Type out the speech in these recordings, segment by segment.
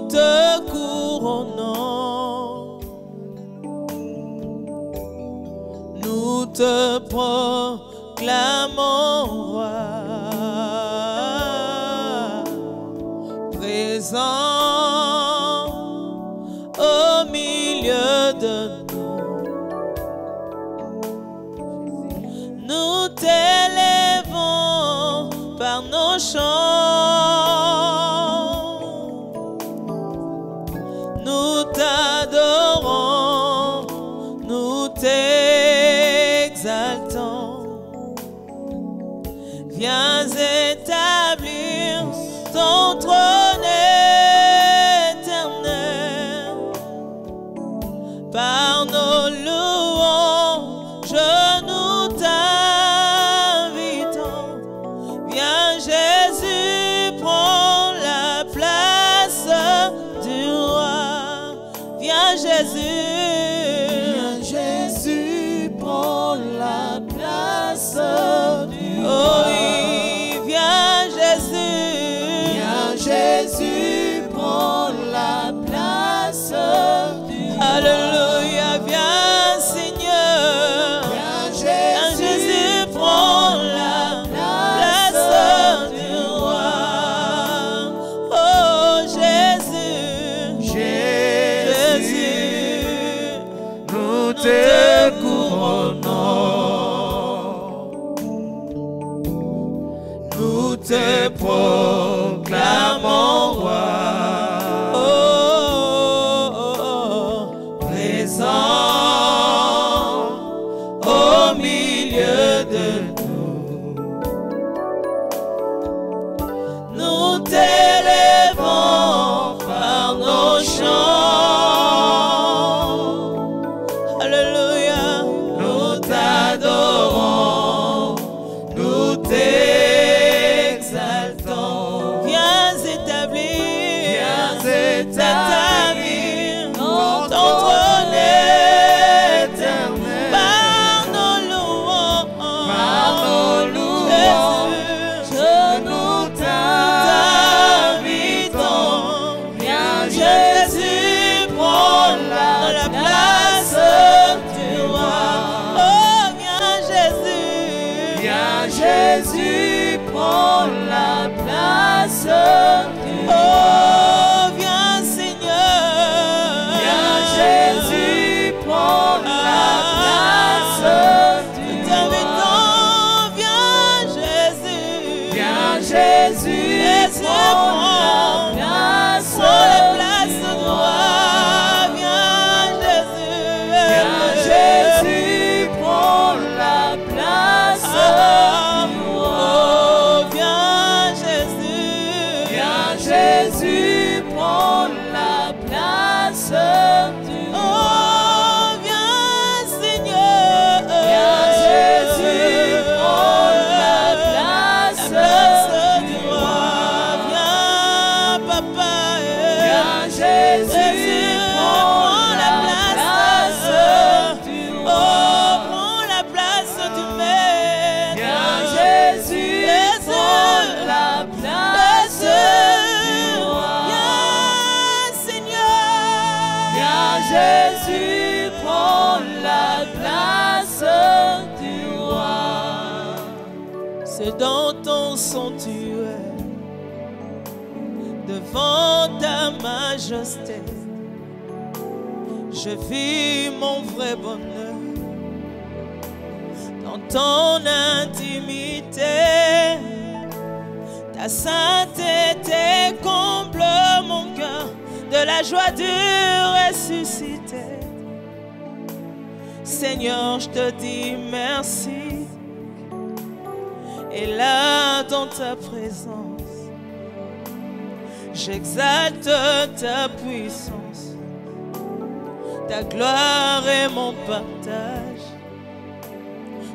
te couronnons, nous te proclamons roi, présent au milieu de nous. Nous t'élèvons par nos chants, nous t'adorons, nous t'exaltons. Viens établir ton trône éternel par nos louanges, nous t'invitons. Viens Jésus, prends la place du roi. Viens Jésus, prends la place du roi. oh oui, viens Jésus, Jésus, prends la place du roi. alléluia, viens Seigneur, viens Jésus, prends la place du roi. Oh Jésus, Jésus, nous te couronnons, nous te proclamons roi, oh, oh, oh, présent au milieu de nous. Nous t'élèvons par nos chants, alléluia, nous t'adorons, nous t'exaltons. viens établir ton trône éternel par nos louanges, Jésus, nous t'invitons. Viens Jésus, prends la place du roi. oh viens Jésus, Viens Jésus, prends la place du roi. oh viens Seigneur, Viens Jésus, prends la place du nous roi. t'invitons, viens Jésus, Viens Jésus, prends la place prends la place du roi, viens Jésus, Viens Jésus, prends la place du roi. oh viens Jésus, Viens Jésus, prends la place du roi. oh viens Seigneur, Viens Jésus, prends la place du roi. viens Papa, Viens Jésus, prends la place du oh roi. prends la place du maître, Viens Jésus, prends la place du roi. viens Seigneur, Viens Jésus, prends la place du roi. c'est dans ton sanctuaire, devant ta majesté, je vis mon vrai bonheur. Dans ton intimité, ta sainteté comble mon cœur de la joie du ressuscité. Seigneur, je te dis merci. Et là, dans ta présence, j'exalte ta puissance. Ta gloire est mon partage.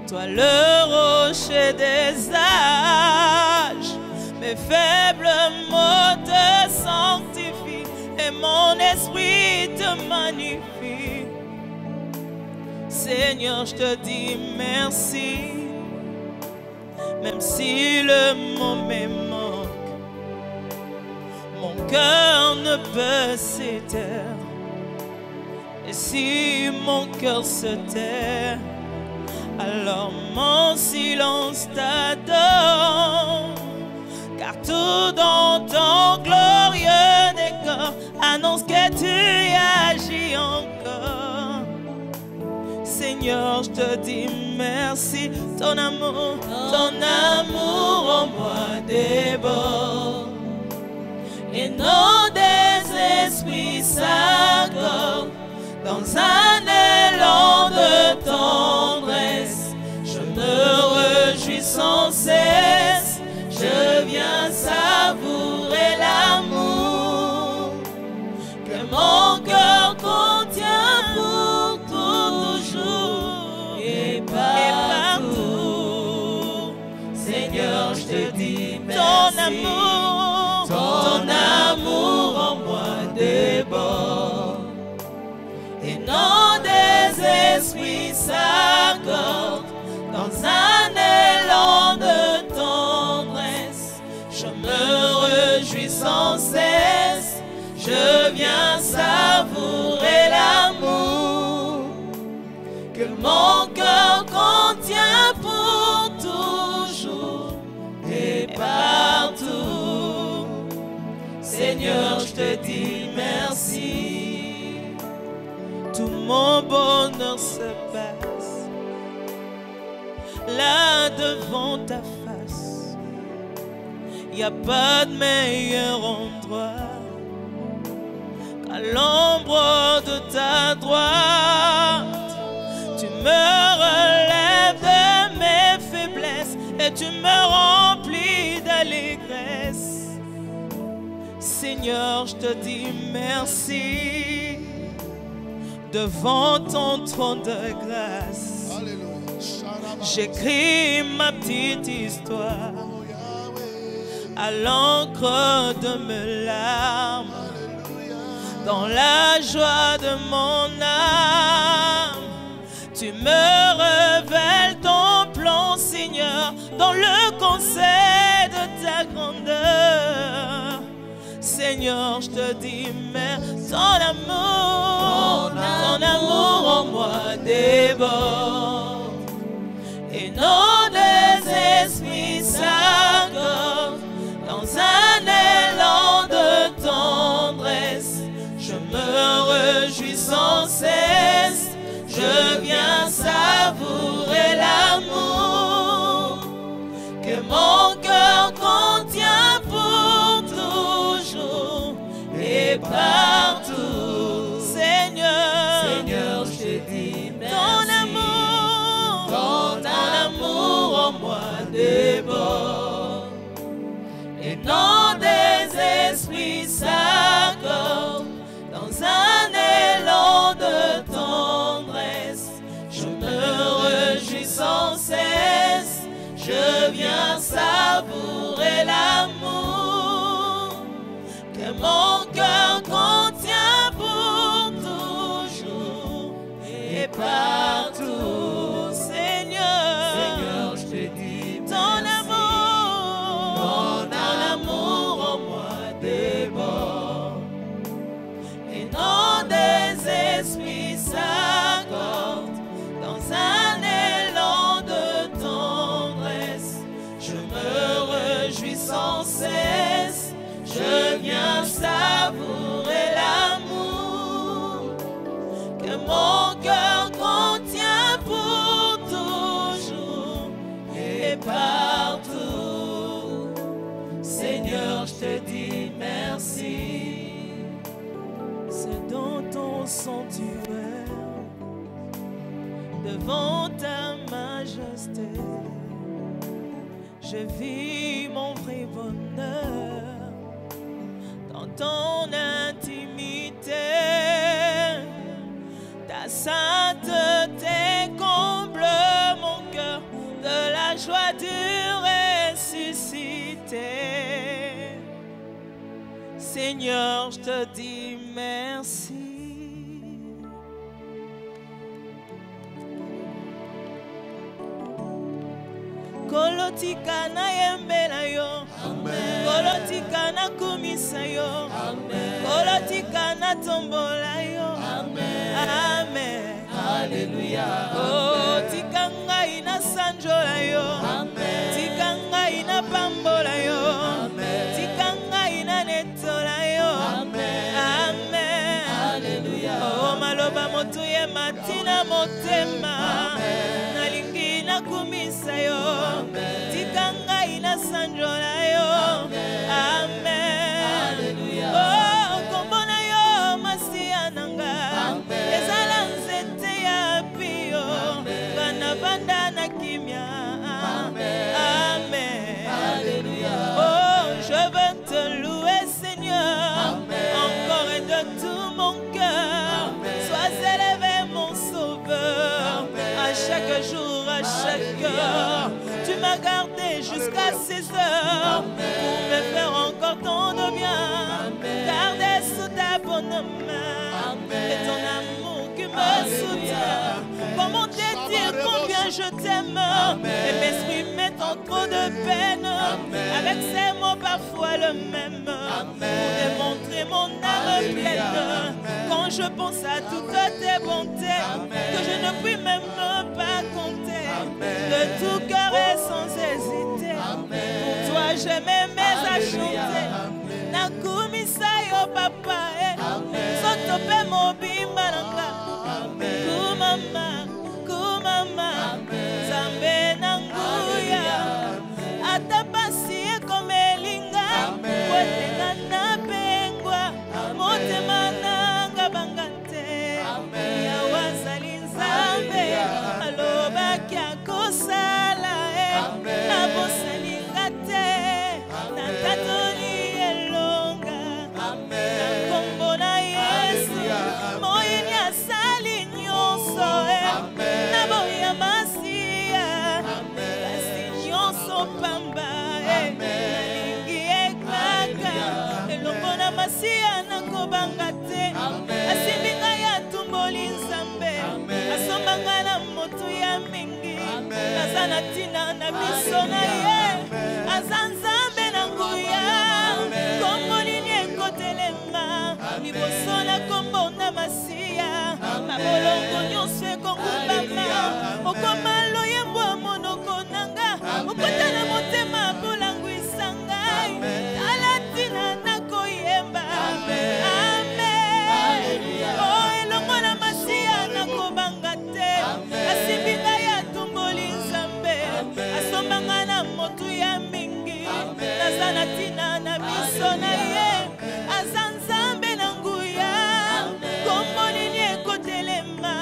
Toi, le rocher des âges, mes faibles mots te sanctifient et mon esprit te magnifie. Seigneur, je te dis merci, même si le moment manque, mon cœur ne peut s'éteindre. Et si mon cœur se tait, alors mon silence t'adore. Car tout dans ton glorieux décor annonce que tu agis encore. Seigneur, je te dis merci, ton amour en moi déborde. Et nos des esprits s'accordent dans un élan de tendresse. Je me réjouis sans cesse, je viens savourer l'amour que mon cœur contient pour toujours et partout. Seigneur, je te dis merci, ton amour en moi déborde. Et nos des esprits s'accordent dans un élan de tendresse. Je me réjouis sans cesse, je viens savourer l'amour que mon cœur contient pour toujours et partout. Seigneur, je te dis merci. Tout mon bonheur se passe là devant ta face. Y a pas de meilleur endroit qu'à l'ombre de ta droite. Tu me relèves de mes faiblesses et tu me remplis d'allégresse. Seigneur, je te dis merci devant ton trône de grâce. J'écris ma petite histoire à l'encre de mes larmes, dans la joie de mon âme. Tu me révèles ton plan, Seigneur, dans le conseil de ta grandeur. Seigneur, je te dis merci, ton amour en moi déborde. Et nos des esprits s'accordent dans un élan de tendresse. Je me réjouis sans cesse, je viens savourer l'amour que mon cœur contient pour toujours et partout. Seigneur, je te dis merci. Ton amour en moi déborde. Et nos des esprits s'accordent dans un élan de tendresse. Je me réjouis sans cesse, je viens savourer l'amour que mon cœur contient pour toujours et partout. Seigneur, je te dis ton amour en moi déborde. Et nos des esprits s'accordent dans un élan de tendresse. Je me réjouis sans cesse, je viens savourer l'amour que mon cœur contient pour toujours et partout. Seigneur, je te dis merci. C'est dans ton sanctuaire, devant ta majesté, je vis mon vrai bonheur. Dans ton intimité, ta sainteté comble mon cœur de la joie du ressuscité. Seigneur, je te dis merci. Kolotika na yembela yo. Kolotika na kumisa yo. Kolotika na tombola yo. Amen. Alléluia. Oh, tika ngai na sanjola yo. Tika ngai na pambola yo. Tika ngai na netola yo. Amen. Alléluia. Oh, maloba motu ye matina motema. Nalingi na kumisa yo. Tika ngai na sanjola yo. Amen. Oh, kombona yo masia nanga. Ezala nzete ya pio. Kana banda na kimia. Amen. Oh, je veux te louer Seigneur. Encore et de tout mon cœur. Sois élevé mon sauveur. À chaque jour, à chaque heure. Tu m'as gardé jusqu'à 6 heures pour me faire encore tant de bien. Gardé sous ta bonne main et ton amour qui me soutient. Comment te dire combien je t'aime? Et mes esprits mettent en trop de peine. Avec ces mots parfois le même pour démontrer mon âme pleine. Quand je pense à toutes tes bontés que je ne puis même pas compter, de tout cœur et sans hésiter, pour toi je m'aimais à chanter. Nakumisa yo papa sotope mobimba nanga. Kumama, kumama, zambe nanguya. Atapasi komelinga, kwetenga na pengwa, motema nanga bangante. Ya wazali nzambe, aloba kia kosala na bosalinga te, na tatoli elonga, na kombo na Yesu, moyeni asali nyonso na boya masia, kasi nyonso pamba nalingi ekaka, elongo na masia nakobanga te, asimbi ngai atumboli nzambe, asombanga na moto ya mingi, naza na ntina na biso na ye, aza nzambe na nguya, kombo nini ekotelema, liboso na kombo na masia, mabolongo nyonso ekokumbama, okoma loyembo ya monoko nanga, okota na motema polangwisa ngai, tala ntina nakoyemba. Oh, elongo na masia nakobanga te, asimbi ngai atumboli nzambe, asombanga na motu ya mingi, naza na ntina na biso na ye, aza nzambe na nguya, kombo nini ekotelema,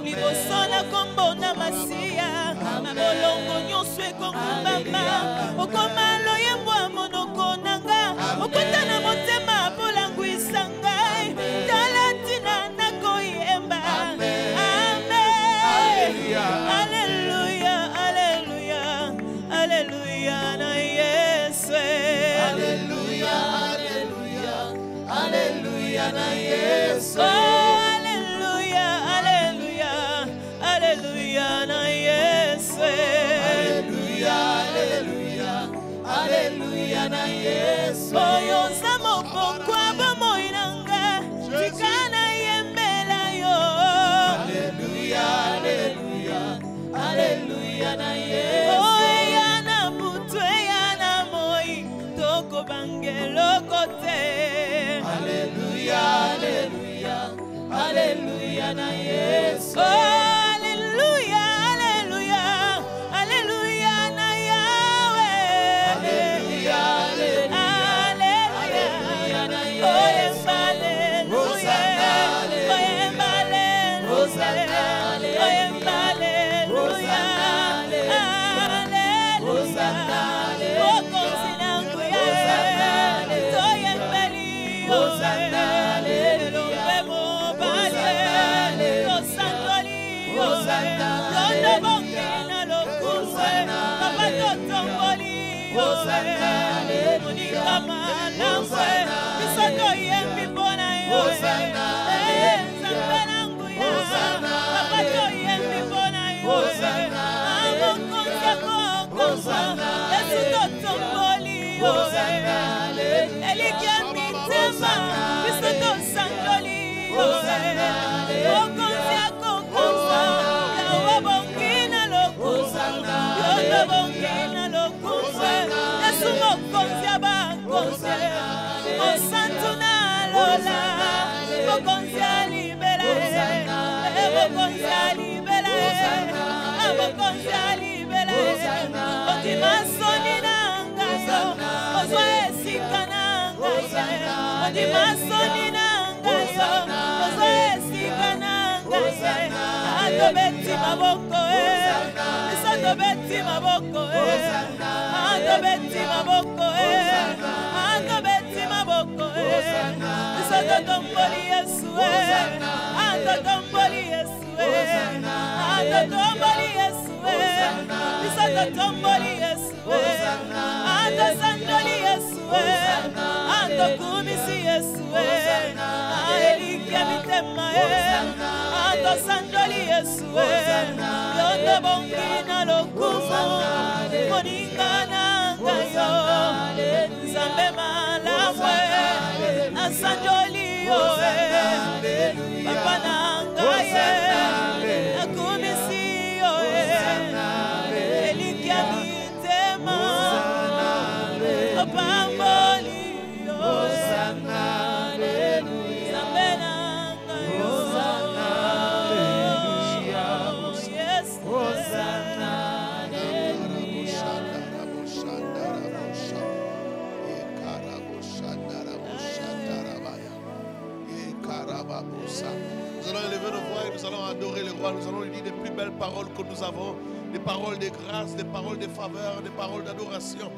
liboso na kombo na masia, mabolongo nyonso ekokumbama, okoma loyembo ya monoko nanga, okota na motema polangwisa ngai, tala ntina nakoyemba. Alléluia, alléluia, alléluia na Yesu. Alléluia, alléluia, alléluia na Yesu. Oh, alléluia, alléluia, alléluia na Yesu. Alléluia, alléluia, alléluia na Yesu. Oh, yoza mopokwa bomoi nanga, tikana yembela yo. Alléluia, alléluia, alléluia na Yesu. Oh, yana butu, yana moi, toko bangelo kote. Alléluia, alléluia, alléluia na Yesu. Oh, alléluia, alléluia, alléluia na Yahweh. Alléluia, alléluia, alléluia na Yesu. Hosanna, alléluia. Hosanna, alléluia. Hosanna, Hosanna, Lola, Mokonzi alibela, Mokonzi alibela, Mokonzi alibela, Otima soni nanga yo, Ozwa esika nanga yo, Otima soni nanga yo, Ozwa esika nanga yo, Atobeti maboko Atobeti maboko Atobeti maboko Atobeti maboko Atatomboli Yesu Atatomboli Yesu Atatomboli Yesu Atatomboli Yesu Atosandoli Yesu Atokumisi Yesu Aelike mitema Atosandoli Yesu Yondo bongina lokumo Moninga nanga yo Zambe malamwe Asandoli yo Papa nanga ye Akumisi yo Elike mitema Opamboli yo Zambe nanga yo Nous allons élever nos voix et nous allons adorer le roi. Nous allons lui dire les plus belles paroles que nous avons, des paroles de grâce, des paroles de faveur, des paroles d'adoration.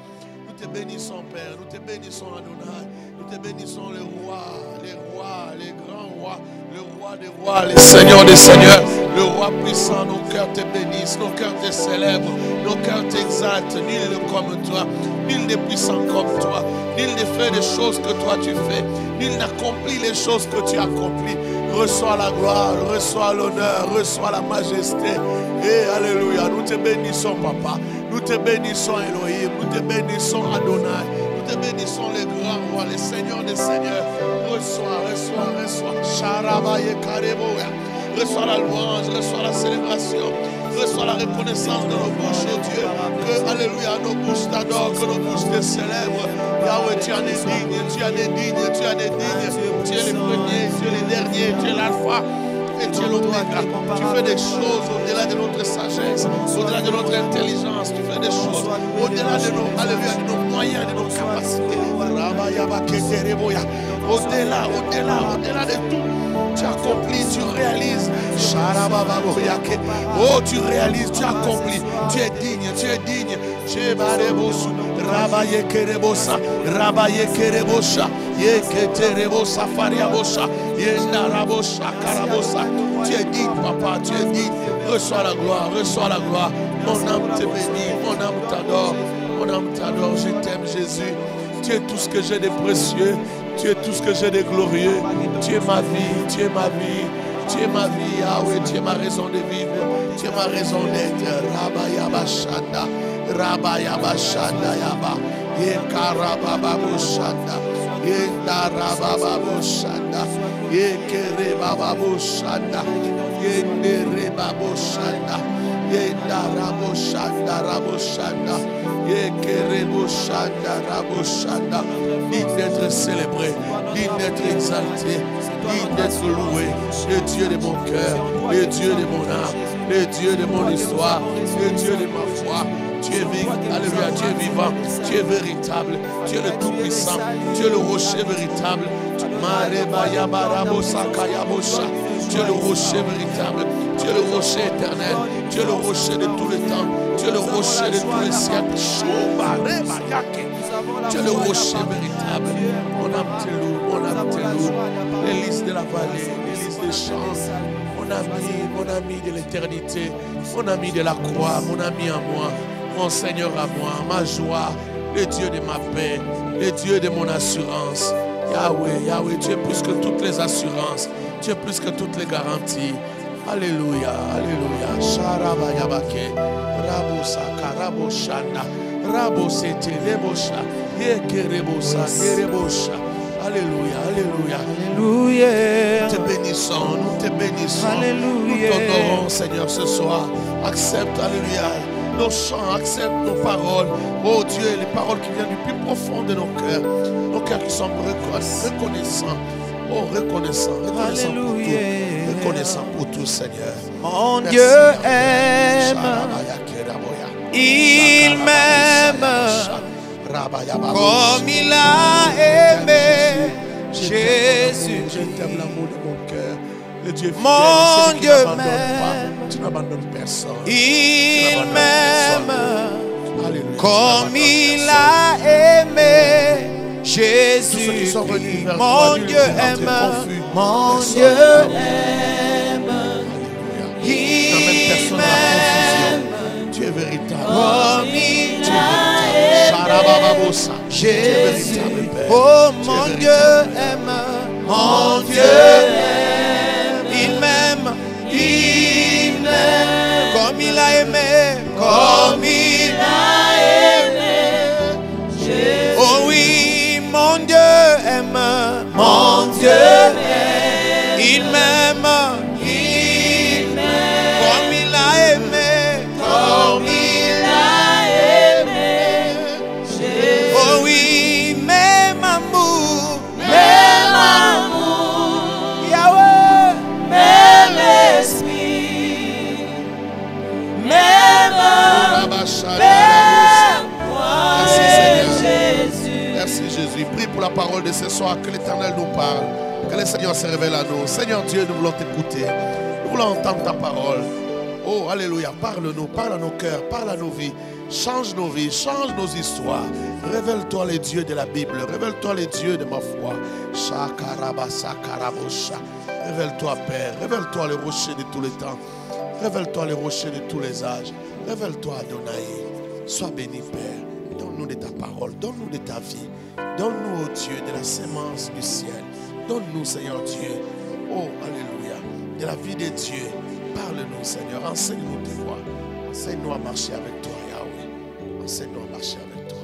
Nous te bénissons, Père. Nous te bénissons, Adonai. Nous te bénissons, le roi, les rois, les grands rois, le roi des rois, les seigneurs des seigneurs, le roi puissant. Nos cœurs te bénissent, nos cœurs te célèbrent, nos cœurs t'exaltent. Nul n'est comme toi, nul n'est puissant comme toi, nul ne fait les choses que toi tu fais, nul n'accomplit les choses que tu accomplis. Reçois la gloire, reçois l'honneur, reçois la majesté. Et alléluia, nous te bénissons, Papa. Nous te bénissons, Elohim. Nous te bénissons, Adonai. Nous te bénissons, les grands rois, les seigneurs des seigneurs. Reçois. Sharabaye Kareboya. Reçois la louange, reçois la célébration. Reçois la reconnaissance de nos bouches, oh Dieu. Que, alléluia, nos bouches t'adorent, que nos bouches te célèbrent. Yahweh, tu en es digne, tu en es digne, tu en es digne. Tu es le premier, tu es le dernier, tu es l'alpha. Et tu es l'oméga. Tu fais des choses au-delà de notre sagesse, au-delà de notre intelligence. Tu fais des choses au-delà de nos, alléluia, de nos moyens, de nos capacités. Au-delà de tout. Tu accomplis, tu réalises. Oh, tu réalises, tu accomplis. Tu es digne, tu es digne. Rabaye kerebosa, Rabaye kerebosa, Yeketerebosa, Fariabosa, Yendarabosha, Karabosa. Tu es digne, Papa, tu es digne. Reçois la gloire, reçois la gloire. Mon âme te bénit, mon âme t'adore, mon âme t'adore. Je t'aime, Jésus. Tu es tout ce que j'ai de précieux, tu es tout ce que j'ai de glorieux. Tu es ma vie, tu es ma vie. Tu es ma vie, Yahweh, tu es ma raison de vivre, tu es ma raison d'être. Rabayabashanda, Rabayabashanda Yaba, Yekarabababushanda, Yendarabababushanda, Yekerebababushanda, Yenderebabushanda, Yendarabushanda, Rabushanda, Yekerebushanda, Rabushanda. Digne d'être célébré, digne d'être exalté, digne d'être loué, le Dieu de mon cœur, le Dieu de mon âme, le Dieu de mon histoire, le Dieu de ma foi. Tu es vivant, alléluia, tu es vivant, tu es véritable, tu es le tout-puissant, tu es le rocher véritable. Tu es le rocher véritable, tu es le rocher éternel, tu es le rocher de tout le temps, tu es le rocher de tous les siècles. Tu es le rocher véritable. Mon âme te loue, mon âme te loue. Les lys de la vallée, les lys des champs. Mon ami de l'éternité, mon ami de la croix, mon ami à moi, mon Seigneur à moi, ma joie, le Dieu de ma paix, le Dieu de mon assurance. Yahweh, Yahweh, tu es plus que toutes les assurances, tu es plus que toutes les garanties. Alléluia, alléluia. Sharaba yabake, rabosa, karaboshana, rabosete, lebosha, yekerebosa, yerebosha. Alléluia, alléluia, alléluia. Nous te bénissons, nous te bénissons. Alléluia. Nous t'honorons, Seigneur, ce soir. Accepte, alléluia, nos chants, accepte nos paroles. Oh Dieu, les paroles qui viennent du plus profond de nos cœurs qui sont reconnaissants. Oh, reconnaissant pour Alléluia. tout. Reconnaissant pour tout, Seigneur. Mon Merci, Dieu Yahweh. aime, il m'aime comme il a aimé Jésus. Je t'aime, l'amour de mon cœur. Le Dieu fidèle, Mon celui qui Dieu n'abandonne m'aime. pas. Tu n'abandonnes personne. Il m'aime Alléluia. comme Tu il n'abandonnes a aimé Tous ceux qui Jésus. sont venus vers Mon toi, Dieu nul n'est aime, entré confus. mon Personne. Dieu aime, Alléluia. Tu n'amènes il personne à la m'aime confusion. Tu es véritable. comme il Tu es a véritable. Sharabababosa. Tu es Jésus. véritable, Père. Oh Tu es mon véritable. Dieu aime, mon Dieu aime, il m'aime comme il a aimé, comme il a aimé. Oh oui, mon Dieu aime, mon Dieu aime, il m'aime, comme il a aimé, comme il a aimé. Oh oui, même amour, Yahweh, même esprit, même Merci, Seigneur. Merci, Jésus. Prie pour la parole de ce soir. Que l'Éternel nous parle. Que le Seigneur se révèle à nous. Seigneur Dieu, nous voulons t'écouter. Nous voulons entendre ta parole. Oh, alléluia. Parle-nous, parle à nos cœurs, parle à nos vies. Change nos vies, change nos histoires. Révèle-toi les dieux de la Bible. Révèle-toi les dieux de ma foi. Révèle-toi, Père. Révèle-toi les rochers de tous les temps. Révèle-toi les rochers de tous les âges. Révèle-toi, Adonai. Sois béni, Père. Donne-nous de ta parole. Donne-nous de ta vie. Donne-nous, oh Dieu, de la sémence du ciel. Donne-nous, Seigneur Dieu. Oh, alléluia. De la vie de Dieu. Parle-nous, Seigneur. Enseigne-nous tes voies. Enseigne-nous à marcher avec toi, Yahweh. Enseigne-nous à marcher avec toi.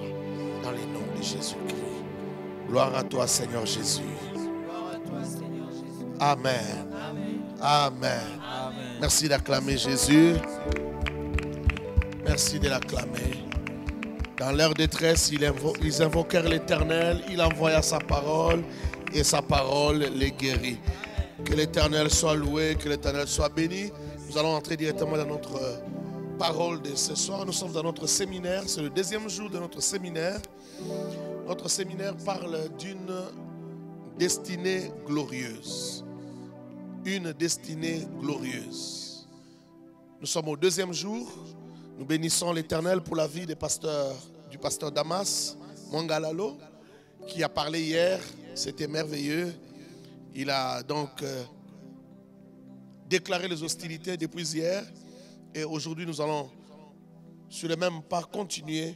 Dans les noms de Jésus-Christ. Gloire à toi, Seigneur Jésus. Amen. Amen. Merci d'acclamer Jésus. Merci de l'acclamer. Dans leur détresse, ils invoquèrent l'Éternel. Il envoya sa parole et sa parole les guérit. Que l'Éternel soit loué, que l'Éternel soit béni. Nous allons entrer directement dans notre parole de ce soir. Nous sommes dans notre séminaire. C'est le deuxième jour de notre séminaire. Notre séminaire parle d'une destinée glorieuse. Une destinée glorieuse. Nous sommes au deuxième jour. Nous bénissons l'Éternel pour la vie du pasteur Damas Mwangalalo, qui a parlé hier. C'était merveilleux. Il a donc déclaré les hostilités depuis hier. Et aujourd'hui, nous allons, sur le même pas, continuer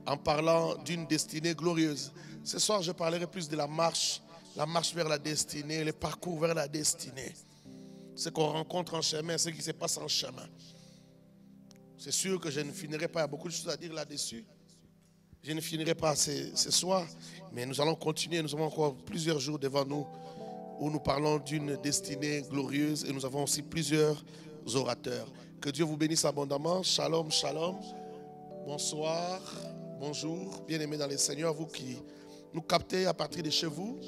en parlant d'une destinée glorieuse. Ce soir, je parlerai plus de la marche vers la destinée, le parcours vers la destinée. Ce qu'on rencontre en chemin, ce qui se passe en chemin. C'est sûr que je ne finirai pas, il y a beaucoup de choses à dire là-dessus. Je ne finirai pas ce soir, mais nous allons continuer. Nous avons encore plusieurs jours devant nous où nous parlons d'une destinée glorieuse et nous avons aussi plusieurs orateurs. Que Dieu vous bénisse abondamment. Shalom, shalom. Bonsoir, bonjour, bien-aimés dans le Seigneur, vous qui nous captez à partir de chez vous.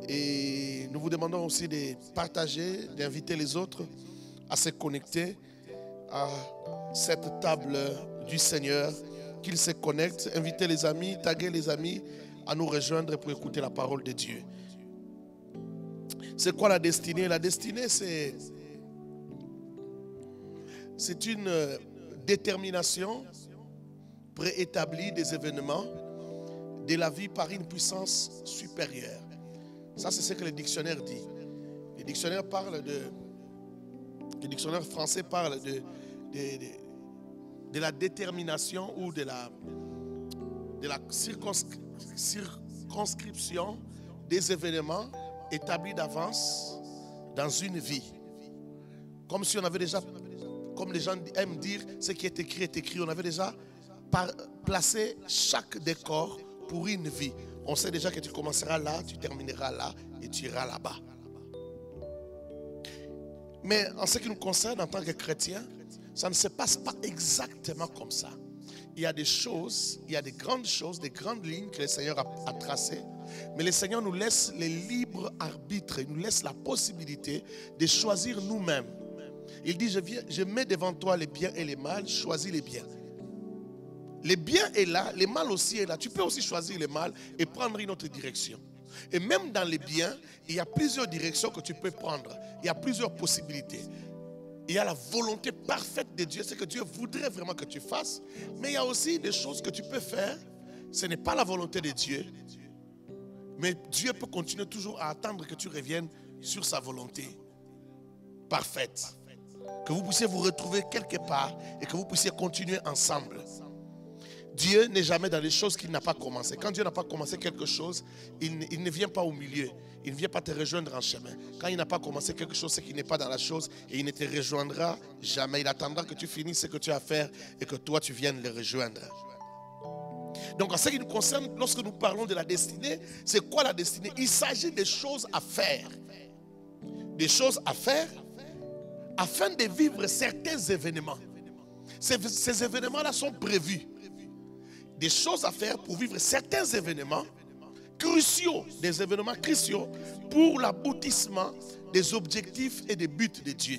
Et nous vous demandons aussi de partager, d'inviter les autres à se connecter à cette table du Seigneur, qu'ils se connectent, invitez les amis, taguez les amis à nous rejoindre pour écouter la parole de Dieu. C'est quoi la destinée? La destinée, c'est une détermination préétablie des événements de la vie par une puissance supérieure. Ça, c'est ce que le dictionnaire dit. Le dictionnaire français parle de la détermination ou de la circonscription des événements établis d'avance dans une vie. Comme si on avait déjà, comme les gens aiment dire, ce qui est écrit, on avait déjà placé chaque décor pour une vie. On sait déjà que tu commenceras là, tu termineras là et tu iras là-bas. Mais en ce qui nous concerne en tant que chrétiens, ça ne se passe pas exactement comme ça. il y a des choses, il y a des grandes choses, des grandes lignes que le Seigneur a tracées. Mais le Seigneur nous laisse les libres arbitres, il nous laisse la possibilité de choisir nous-mêmes. Il dit, je mets devant toi les biens et les mal, choisis les biens. Les biens est là, les mal aussi est là. Tu peux aussi choisir les mal et prendre une autre direction. Et même dans les biens, il y a plusieurs directions que tu peux prendre. Il y a plusieurs possibilités. Il y a la volonté parfaite de Dieu, c'est que Dieu voudrait vraiment que tu fasses. Mais il y a aussi des choses que tu peux faire. Ce n'est pas la volonté de Dieu. Mais Dieu peut continuer toujours à attendre que tu reviennes sur sa volonté parfaite. Que vous puissiez vous retrouver quelque part et que vous puissiez continuer ensemble. Dieu n'est jamais dans les choses qu'il n'a pas commencé. Quand Dieu n'a pas commencé quelque chose, il ne vient pas au milieu. Il ne vient pas te rejoindre en chemin. Quand il n'a pas commencé quelque chose, c'est qu'il n'est pas dans la chose et il ne te rejoindra jamais. Il attendra que tu finisses ce que tu as à faire et que toi tu viennes le rejoindre. Donc en ce qui nous concerne, lorsque nous parlons de la destinée, c'est quoi la destinée? Il s'agit des choses à faire. Des choses à faire afin de vivre certains événements. Ces événements-là sont prévus. Des choses à faire pour vivre certains événements cruciaux, des événements cruciaux pour l'aboutissement des objectifs et des buts de Dieu.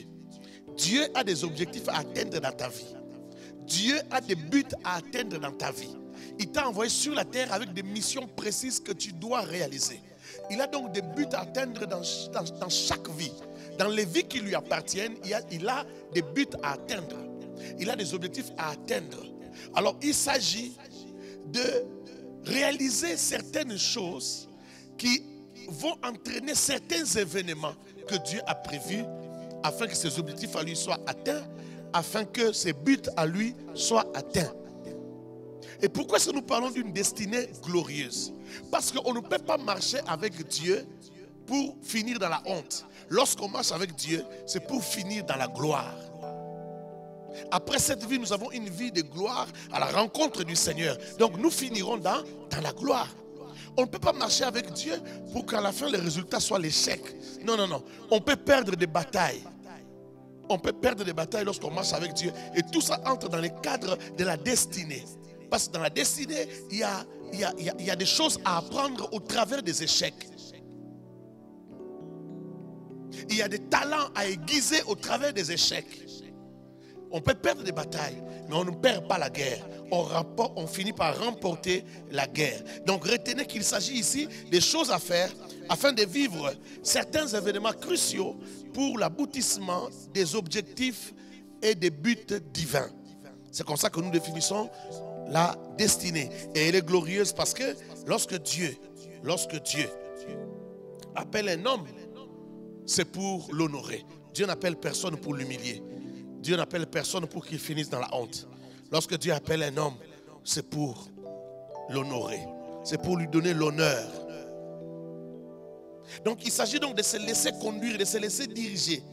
Dieu a des objectifs à atteindre dans ta vie. Dieu a des buts à atteindre dans ta vie. Il t'a envoyé sur la terre avec des missions précises que tu dois réaliser. Il a donc des buts à atteindre dans chaque vie. Dans les vies qui lui appartiennent, il a des buts à atteindre. Il a des objectifs à atteindre. Alors il s'agit de réaliser certaines choses qui vont entraîner certains événements que Dieu a prévus afin que ses objectifs à lui soient atteints, afin que ses buts à lui soient atteints. Et pourquoi est-ce que nous parlons d'une destinée glorieuse? Parce qu'on ne peut pas marcher avec Dieu pour finir dans la honte. Lorsqu'on marche avec Dieu, c'est pour finir dans la gloire. Après cette vie, nous avons une vie de gloire à la rencontre du Seigneur. Donc nous finirons dans la gloire. On ne peut pas marcher avec Dieu pour qu'à la fin le résultat soit l'échec. Non, non, non. On peut perdre des batailles. On peut perdre des batailles lorsqu'on marche avec Dieu. Et tout ça entre dans le cadre de la destinée. Parce que dans la destinée, il y a des choses à apprendre au travers des échecs. Il y a des talents à aiguiser au travers des échecs. On peut perdre des batailles, mais on ne perd pas la guerre. On finit par remporter la guerre. Donc retenez qu'il s'agit ici des choses à faire afin de vivre certains événements cruciaux pour l'aboutissement des objectifs et des buts divins. C'est comme ça que nous définissons la destinée. Et elle est glorieuse parce que lorsque Dieu appelle un homme, c'est pour l'honorer. Dieu n'appelle personne pour l'humilier. Dieu n'appelle personne pour qu'il finisse dans la honte. Lorsque Dieu appelle un homme, c'est pour l'honorer. C'est pour lui donner l'honneur. Donc il s'agit donc de se laisser conduire, de se laisser diriger,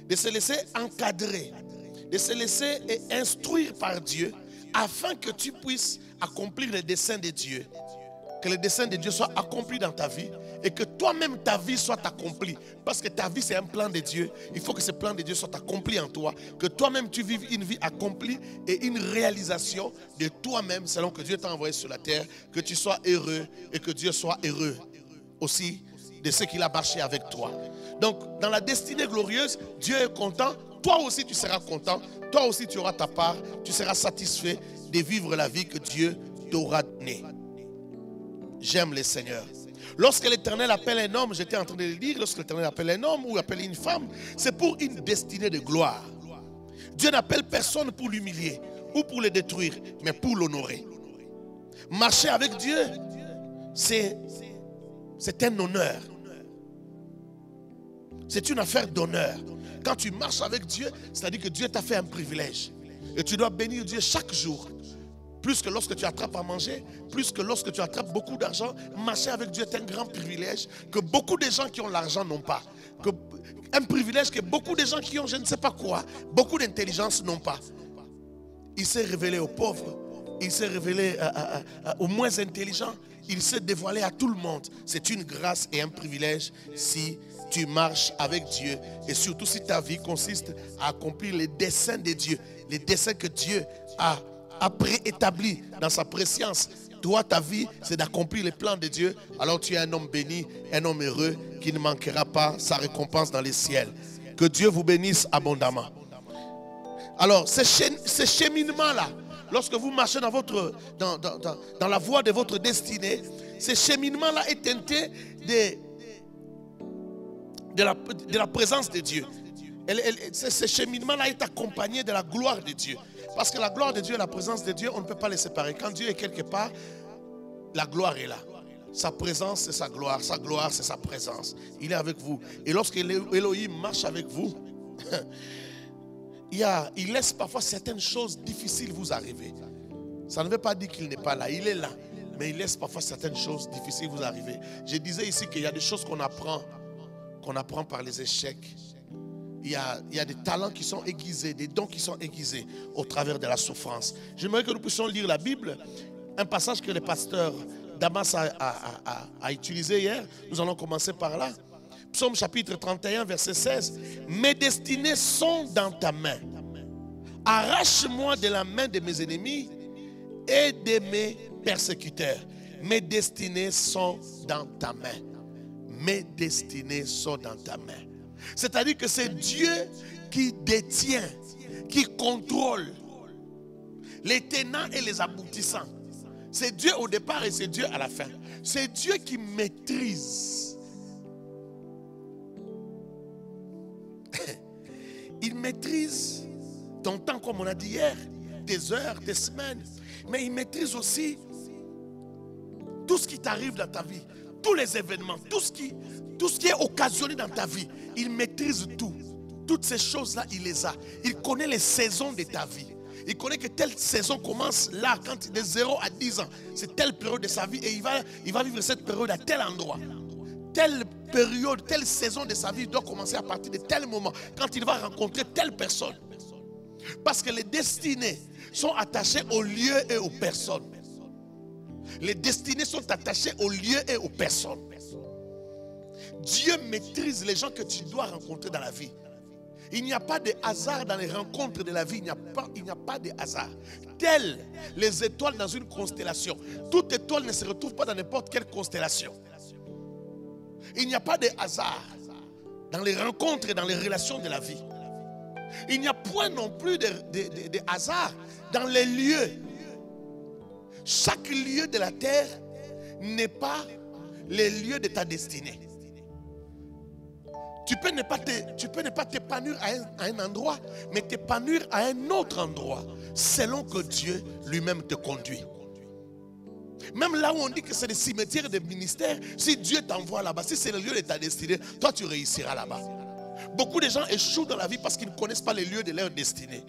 de se laisser encadrer, de se laisser instruire par Dieu afin que tu puisses accomplir les desseins de Dieu. Que les desseins de Dieu soient accomplis dans ta vie et que toi-même ta vie soit accomplie. Parce que ta vie c'est un plan de Dieu. Il faut que ce plan de Dieu soit accompli en toi. Que toi-même tu vives une vie accomplie et une réalisation de toi-même selon que Dieu t'a envoyé sur la terre. Que tu sois heureux et que Dieu soit heureux aussi de ce qu'il a marché avec toi. Donc dans la destinée glorieuse, Dieu est content. Toi aussi tu seras content. Toi aussi tu auras ta part. Tu seras satisfait de vivre la vie que Dieu t'aura donnée. J'aime le Seigneur. Lorsque l'Éternel appelle un homme, j'étais en train de le dire, lorsque l'Éternel appelle un homme ou appelle une femme, c'est pour une destinée de gloire. Dieu n'appelle personne pour l'humilier ou pour le détruire, mais pour l'honorer. Marcher avec Dieu, c'est un honneur. C'est une affaire d'honneur. Quand tu marches avec Dieu, c'est-à-dire que Dieu t'a fait un privilège. Et tu dois bénir Dieu chaque jour. Plus que lorsque tu attrapes à manger, plus que lorsque tu attrapes beaucoup d'argent, marcher avec Dieu est un grand privilège que beaucoup de gens qui ont l'argent n'ont pas. Un privilège que beaucoup de gens qui ont je ne sais pas quoi, beaucoup d'intelligence n'ont pas. Il s'est révélé aux pauvres, il s'est révélé aux moins intelligents, il s'est dévoilé à tout le monde. C'est une grâce et un privilège si tu marches avec Dieu et surtout si ta vie consiste à accomplir les desseins de Dieu, les desseins que Dieu a a préétabli dans sa préscience. Toi, ta vie, c'est d'accomplir les plans de Dieu. Alors tu es un homme béni, un homme heureux qui ne manquera pas sa récompense dans les ciels. Que Dieu vous bénisse abondamment. Alors, ce cheminement-là, lorsque vous marchez dans la voie de votre destinée, ce cheminement-là est teinté de la présence de Dieu. Ce cheminement-là est accompagné de la gloire de Dieu. Parce que la gloire de Dieu et la présence de Dieu, on ne peut pas les séparer. Quand Dieu est quelque part, la gloire est là. Sa présence, c'est sa gloire. Sa gloire, c'est sa présence. Il est avec vous. Et lorsque Elohim marche avec vous, il laisse parfois certaines choses difficiles vous arriver. Ça ne veut pas dire qu'il n'est pas là. Il est là. Mais il laisse parfois certaines choses difficiles vous arriver. Je disais ici qu'il y a des choses qu'on apprend par les échecs. Il y a des talents qui sont aiguisés, des dons qui sont aiguisés au travers de la souffrance. J'aimerais que nous puissions lire la Bible. Un passage que le pasteur Damas a utilisé hier. Nous allons commencer par là. Psaume chapitre 31, verset 16. Mes destinées sont dans ta main. Arrache-moi de la main de mes ennemis et de mes persécuteurs. Mes destinées sont dans ta main. Mes destinées sont dans ta main. C'est-à-dire que c'est Dieu qui détient, qui contrôle les tenants et les aboutissants. C'est Dieu au départ et c'est Dieu à la fin. C'est Dieu qui maîtrise. Il maîtrise ton temps, comme on a dit hier, tes heures, tes semaines. Mais il maîtrise aussi tout ce qui t'arrive dans ta vie, tous les événements, tout ce qui est occasionné dans ta vie. Il maîtrise tout. Toutes ces choses-là, il les a. Il connaît les saisons de ta vie. Il connaît que telle saison commence là, quand de 0 à 10 ans. C'est telle période de sa vie et il va vivre cette période à tel endroit. Telle période, telle saison de sa vie doit commencer à partir de tel moment, quand il va rencontrer telle personne. Parce que les destinées sont attachées aux lieux et aux personnes. Les destinées sont attachées aux lieux et aux personnes. Dieu maîtrise les gens que tu dois rencontrer dans la vie. Il n'y a pas de hasard dans les rencontres de la vie. Il n'y a pas de hasard. Telles les étoiles dans une constellation. Toute étoile ne se retrouve pas dans n'importe quelle constellation. Il n'y a pas de hasard dans les rencontres et dans les relations de la vie. Il n'y a point non plus de hasard dans les lieux. Chaque lieu de la terre n'est pas le lieu de ta destinée. Tu peux ne pas t'épanouir à un endroit, mais t'épanouir à un autre endroit, selon que Dieu lui-même te conduit. Même là où on dit que c'est des cimetières de ministères, si Dieu t'envoie là-bas, si c'est le lieu de ta destinée, toi tu réussiras là-bas. Beaucoup de gens échouent dans la vie parce qu'ils ne connaissent pas les lieux de leur destinée.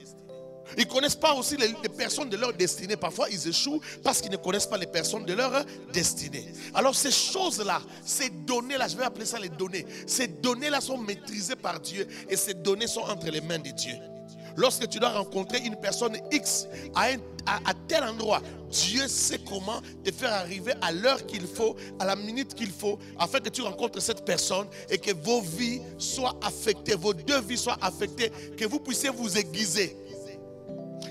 Ils ne connaissent pas aussi les personnes de leur destinée. Parfois, ils échouent parce qu'ils ne connaissent pas les personnes de leur destinée. Alors, ces choses-là, ces données-là, je vais appeler ça les données. Ces données-là sont maîtrisées par Dieu et ces données sont entre les mains de Dieu. Lorsque tu dois rencontrer une personne X à tel endroit, Dieu sait comment te faire arriver à l'heure qu'il faut, à la minute qu'il faut, afin que tu rencontres cette personne et que vos vies soient affectées, vos deux vies soient affectées, que vous puissiez vous aiguiser.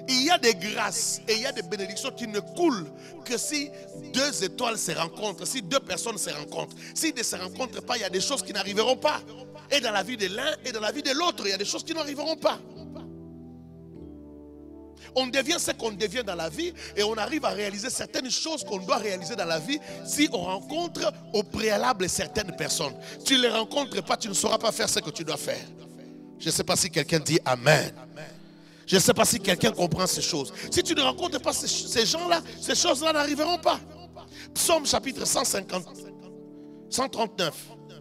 Il y a des grâces et il y a des bénédictions qui ne coulent que si deux étoiles se rencontrent, si deux personnes se rencontrent. S'ils ne se rencontrent pas, il y a des choses qui n'arriveront pas. Et dans la vie de l'un et dans la vie de l'autre, il y a des choses qui n'arriveront pas. On devient ce qu'on devient dans la vie et on arrive à réaliser certaines choses qu'on doit réaliser dans la vie si on rencontre au préalable certaines personnes. Tu ne les rencontres pas, tu ne sauras pas faire ce que tu dois faire. Je ne sais pas si quelqu'un dit Amen. Je ne sais pas si quelqu'un comprend ces choses. Si tu ne rencontres pas ces gens-là, ces choses-là n'arriveront pas. Psaume chapitre 139.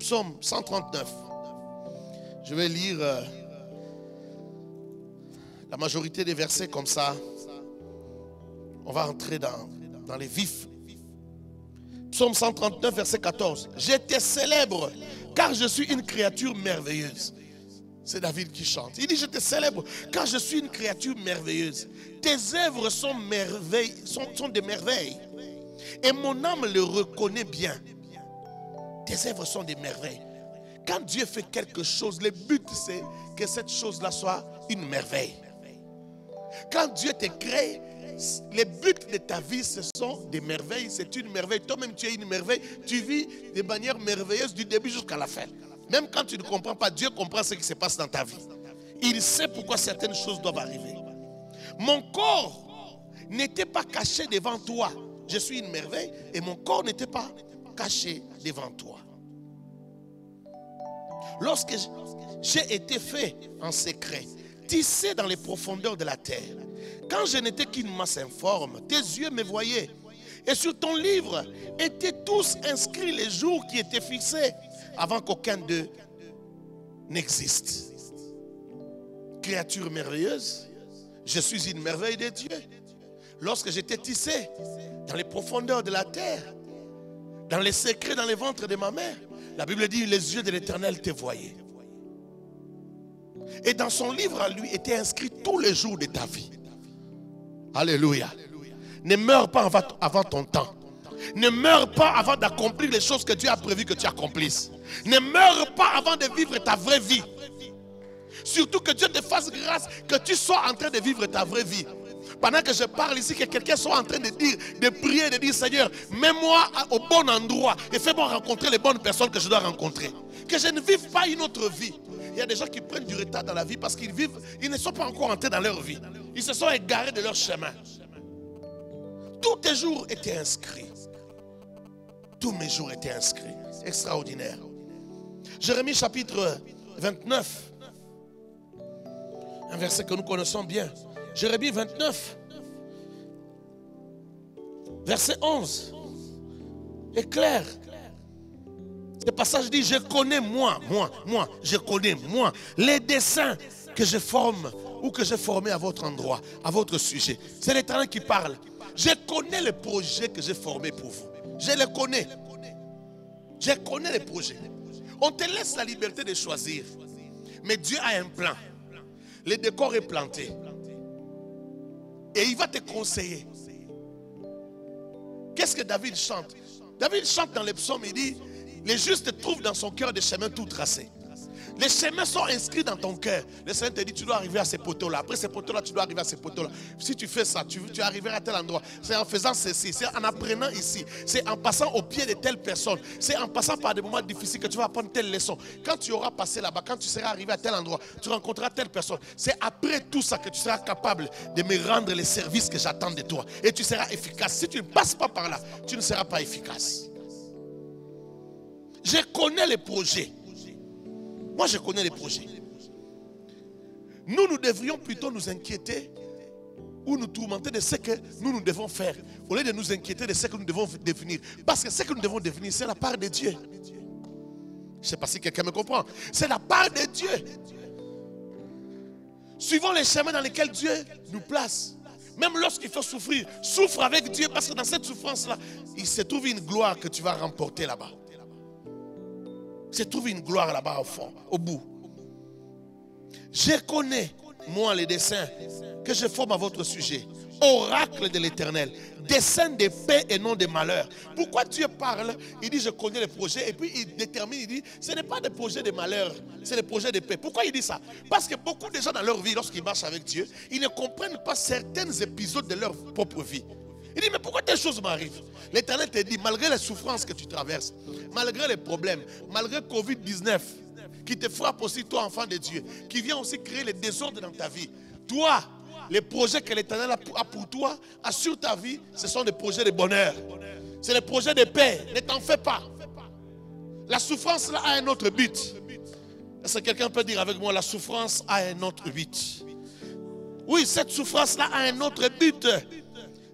Psaume 139. Je vais lire la majorité des versets comme ça. On va entrer dans les vifs. Psaume 139, verset 14. Je te célèbre car je suis une créature merveilleuse. C'est David qui chante. Il dit, je te célèbre car je suis une créature merveilleuse. Tes œuvres sont des merveilles. Et mon âme le reconnaît bien. Tes œuvres sont des merveilles. Quand Dieu fait quelque chose, le but c'est que cette chose-là soit une merveille. Quand Dieu te crée, les buts de ta vie, ce sont des merveilles. C'est une merveille. Toi-même, tu es une merveille. Tu vis de manière merveilleuse du début jusqu'à la fin. Même quand tu ne comprends pas, Dieu comprend ce qui se passe dans ta vie. Il sait pourquoi certaines choses doivent arriver. Mon corps n'était pas caché devant toi. Je suis une merveille et mon corps n'était pas caché devant toi. Lorsque j'ai été fait en secret, tissé dans les profondeurs de la terre, quand je n'étais qu'une masse informe, tes yeux me voyaient. Et sur ton livre étaient tous inscrits les jours qui étaient fixés avant qu'aucun d'eux n'existe. Créature merveilleuse, je suis une merveille de Dieu. Lorsque j'étais tissé dans les profondeurs de la terre, dans les secrets, dans les ventres de ma mère, la Bible dit, les yeux de l'Éternel te voyaient. Et dans son livre à lui étaient inscrits tous les jours de ta vie. Alléluia. Ne meurs pas avant ton temps. Ne meurs pas avant d'accomplir les choses que Dieu a prévu que tu accomplisses. Ne meurs pas avant de vivre ta vraie vie. Surtout que Dieu te fasse grâce que tu sois en train de vivre ta vraie vie. Pendant que je parle ici, que quelqu'un soit en train de dire, de prier, de dire, Seigneur, mets-moi au bon endroit et fais-moi rencontrer les bonnes personnes que je dois rencontrer. Que je ne vive pas une autre vie. Il y a des gens qui prennent du retard dans la vie parce qu'ils vivent, ils ne sont pas encore entrés dans leur vie. Ils se sont égarés de leur chemin. Tous tes jours étaient inscrits. Tous mes jours étaient inscrits. Extraordinaire. Jérémie chapitre 29. Un verset que nous connaissons bien. Jérémie 29. Verset 11. Est clair. Ce passage dit, je connais je connais les desseins que je forme ou que j'ai formés à votre endroit, à votre sujet. C'est l'Éternel qui parle. Je connais les projets que j'ai formés pour vous. Je les connais. Je connais les projets. On te laisse la liberté de choisir. Mais Dieu a un plan. Le décor est planté. Et il va te conseiller. Qu'est-ce que David chante? David chante dans les psaumes, il dit, les justes trouvent dans son cœur des chemins tout tracés. Les chemins sont inscrits dans ton cœur. Le Seigneur te dit, tu dois arriver à ces poteaux-là. Après ces poteaux-là, tu dois arriver à ces poteaux-là. Si tu fais ça, tu arriveras à tel endroit. C'est en faisant ceci, c'est en apprenant ici. C'est en passant au pied de telle personne. C'est en passant par des moments difficiles que tu vas apprendre telle leçon. Quand tu auras passé là-bas, quand tu seras arrivé à tel endroit, tu rencontreras telle personne. C'est après tout ça que tu seras capable de me rendre les services que j'attends de toi. Et tu seras efficace. Si tu ne passes pas par là, tu ne seras pas efficace. Je connais les projets. Moi, je connais les projets. Nous devrions plutôt nous inquiéter ou nous tourmenter de ce que nous devons faire, au lieu de nous inquiéter de ce que nous devons devenir. Parce que ce que nous devons devenir, c'est la part de Dieu. Je ne sais pas si quelqu'un me comprend. C'est la part de Dieu. Suivons les chemins dans lesquels Dieu nous place. Même lorsqu'il faut souffrir, souffre avec Dieu, parce que dans cette souffrance-là, il se trouve une gloire que tu vas remporter là-bas. Se trouve une gloire là-bas au fond, au bout. Je connais, moi, les desseins que je forme à votre sujet. Oracle de l'Éternel. Dessein de paix et non de malheur. Pourquoi Dieu parle? Il dit, je connais les projets. Et puis il détermine, il dit, ce n'est pas des projets de malheur, c'est des projets de paix. Pourquoi il dit ça? Parce que beaucoup de gens dans leur vie, lorsqu'ils marchent avec Dieu, ils ne comprennent pas certains épisodes de leur propre vie. Il dit, mais pourquoi telle chose m'arrive? L'Éternel te dit, malgré les souffrances que tu traverses, malgré les problèmes, malgré Covid-19, qui te frappe aussi, toi, enfant de Dieu, qui vient aussi créer les désordres dans ta vie. Toi, les projets que l'Éternel a pour toi, assure ta vie, ce sont des projets de bonheur. C'est des projets de paix. Ne t'en fais pas. La souffrance là a un autre but. Est-ce que quelqu'un peut dire avec moi, la souffrance a un autre but? Oui, cette souffrance là a un autre but.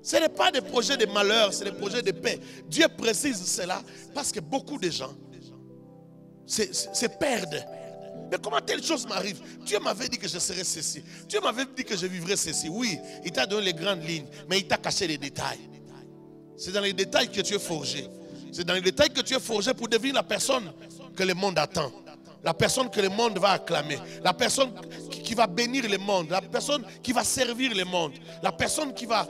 Ce n'est pas des projets de malheur, c'est des projets de paix. Dieu précise cela parce que beaucoup de gens se perdent. Mais comment telle chose m'arrive? Dieu m'avait dit que je serais ceci. Dieu m'avait dit que je vivrais ceci. Oui, il t'a donné les grandes lignes, mais il t'a caché les détails. C'est dans les détails que tu es forgé. C'est dans les détails que tu es forgé pour devenir la personne que le monde attend. La personne que le monde va acclamer. La personne qui va bénir le monde. La personne qui va servir le monde. La personne qui va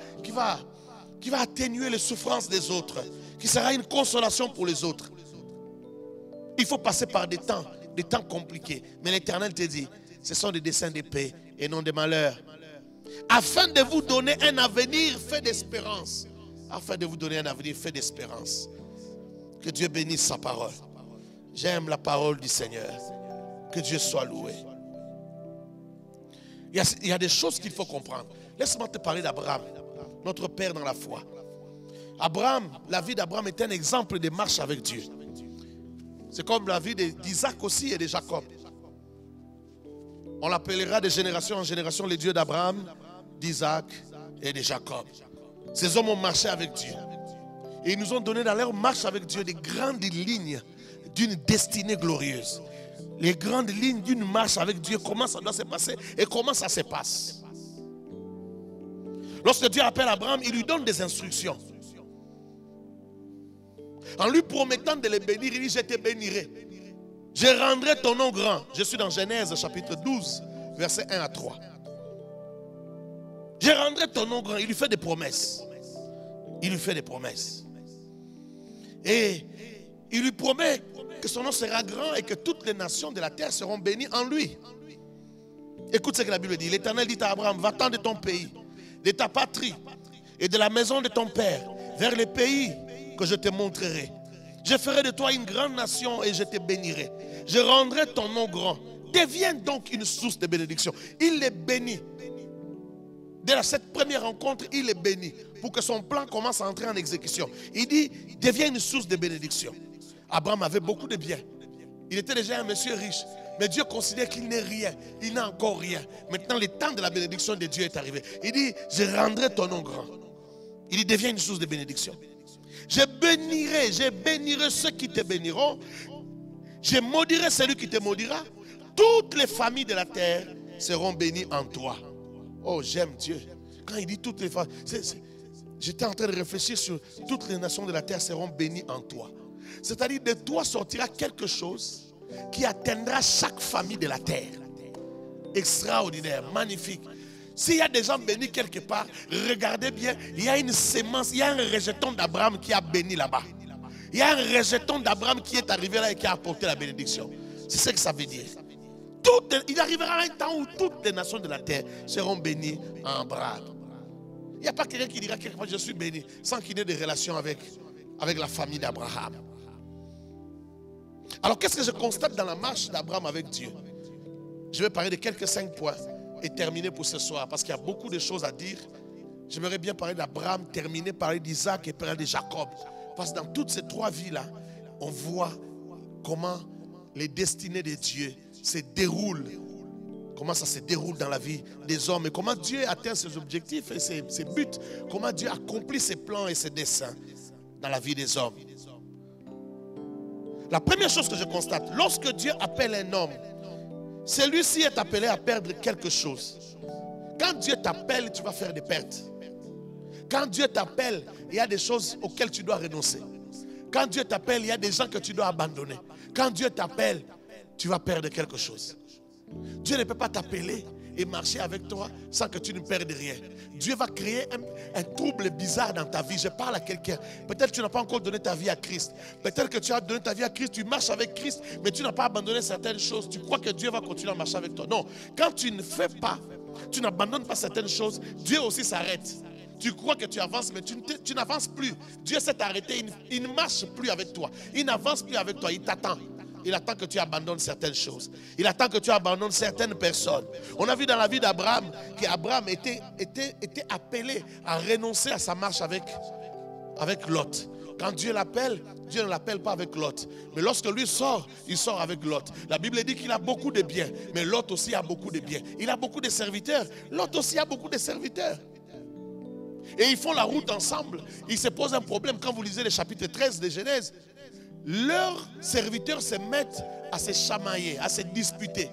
atténuer les souffrances des autres. Qui sera une consolation pour les autres. Il faut passer par des temps compliqués. Mais l'Éternel te dit, ce sont des desseins de paix et non de malheur. Afin de vous donner un avenir fait d'espérance. Afin de vous donner un avenir fait d'espérance. Que Dieu bénisse sa parole. J'aime la parole du Seigneur. Que Dieu soit loué. Il y a des choses qu'il faut comprendre. Laisse-moi te parler d'Abraham, notre père dans la foi. Abraham, la vie d'Abraham est un exemple de marche avec Dieu. C'est comme la vie d'Isaac aussi et de Jacob. On l'appellera de génération en génération les dieux d'Abraham, d'Isaac et de Jacob. Ces hommes ont marché avec Dieu. Et ils nous ont donné dans leur marche avec Dieu des grandes lignes d'une destinée glorieuse. Les grandes lignes d'une marche avec Dieu, comment ça doit se passer et comment ça se passe. Lorsque Dieu appelle Abraham, il lui donne des instructions. En lui promettant de les bénir, il dit: je te bénirai. Je rendrai ton nom grand. Je suis dans Genèse chapitre 12, versets 1 à 3. Je rendrai ton nom grand. Il lui fait des promesses. Il lui fait des promesses. Et il lui promet que son nom sera grand et que toutes les nations de la terre seront bénies en lui. Écoute ce que la Bible dit. L'Éternel dit à Abraham: va-t'en de ton pays, de ta patrie et de la maison de ton père, vers le pays que je te montrerai. Je ferai de toi une grande nation et je te bénirai. Je rendrai ton nom grand. Deviens donc une source de bénédiction. Il les bénit. Dès cette première rencontre, il les bénit pour que son plan commence à entrer en exécution. Il dit: deviens une source de bénédiction. Abraham avait beaucoup de biens. Il était déjà un monsieur riche. Mais Dieu considère qu'il n'est rien. Il n'a encore rien. Maintenant, le temps de la bénédiction de Dieu est arrivé. Il dit: je rendrai ton nom grand. Il dit: deviens une source de bénédiction. Je bénirai ceux qui te béniront. Je maudirai celui qui te maudira. Toutes les familles de la terre seront bénies en toi. Oh, j'aime Dieu. Quand il dit toutes les familles, j'étais en train de réfléchir sur toutes les nations de la terre seront bénies en toi. C'est-à-dire, de toi sortira quelque chose qui atteindra chaque famille de la terre. Extraordinaire, magnifique. S'il y a des gens bénis quelque part, regardez bien, il y a une sémence, il y a un rejeton d'Abraham qui a béni là-bas. Il y a un rejeton d'Abraham qui est arrivé là et qui a apporté la bénédiction. C'est ce que ça veut dire. Il arrivera un temps où toutes les nations de la terre seront bénies en Abraham. Il n'y a pas quelqu'un qui dira quelque part: je suis béni, sans qu'il ait des relations avec la famille d'Abraham. Alors qu'est-ce que je constate dans la marche d'Abraham avec Dieu? Je vais parler de quelques 5 points et terminer pour ce soir, parce qu'il y a beaucoup de choses à dire. J'aimerais bien parler d'Abraham, terminer, parler d'Isaac et parler de Jacob. Parce que dans toutes ces 3 vies-là, on voit comment les destinées de Dieu se déroulent. Comment ça se déroule dans la vie des hommes et comment Dieu atteint ses objectifs et ses buts. Comment Dieu accomplit ses plans et ses desseins dans la vie des hommes. La première chose que je constate, lorsque Dieu appelle un homme, celui-ci est appelé à perdre quelque chose. Quand Dieu t'appelle, tu vas faire des pertes. Quand Dieu t'appelle, il y a des choses auxquelles tu dois renoncer. Quand Dieu t'appelle, il y a des gens que tu dois abandonner. Quand Dieu t'appelle, tu vas perdre quelque chose. Dieu ne peut pas t'appeler et marcher avec toi sans que tu ne perdes rien. Dieu va créer un trouble bizarre dans ta vie. Je parle à quelqu'un. Peut-être que tu n'as pas encore donné ta vie à Christ. Peut-être que tu as donné ta vie à Christ, tu marches avec Christ, mais tu n'as pas abandonné certaines choses. Tu crois que Dieu va continuer à marcher avec toi. Non. Quand tu ne fais pas, tu n'abandonnes pas certaines choses, Dieu aussi s'arrête. Tu crois que tu avances, mais tu n'avances plus. Dieu s'est arrêté, il ne marche plus avec toi. Il n'avance plus avec toi, il t'attend. Il attend que tu abandonnes certaines choses. Il attend que tu abandonnes certaines personnes. On a vu dans la vie d'Abraham qu'Abraham était appelé à renoncer à sa marche avec Lot. Quand Dieu l'appelle, Dieu ne l'appelle pas avec Lot. Mais lorsque lui sort, il sort avec Lot. La Bible dit qu'il a beaucoup de biens, mais Lot aussi a beaucoup de biens. Il a beaucoup de serviteurs. Lot aussi a beaucoup de serviteurs. Et ils font la route ensemble. Il se pose un problème quand vous lisez le chapitre 13 de Genèse. Leurs serviteurs se mettent à se chamailler, à se disputer.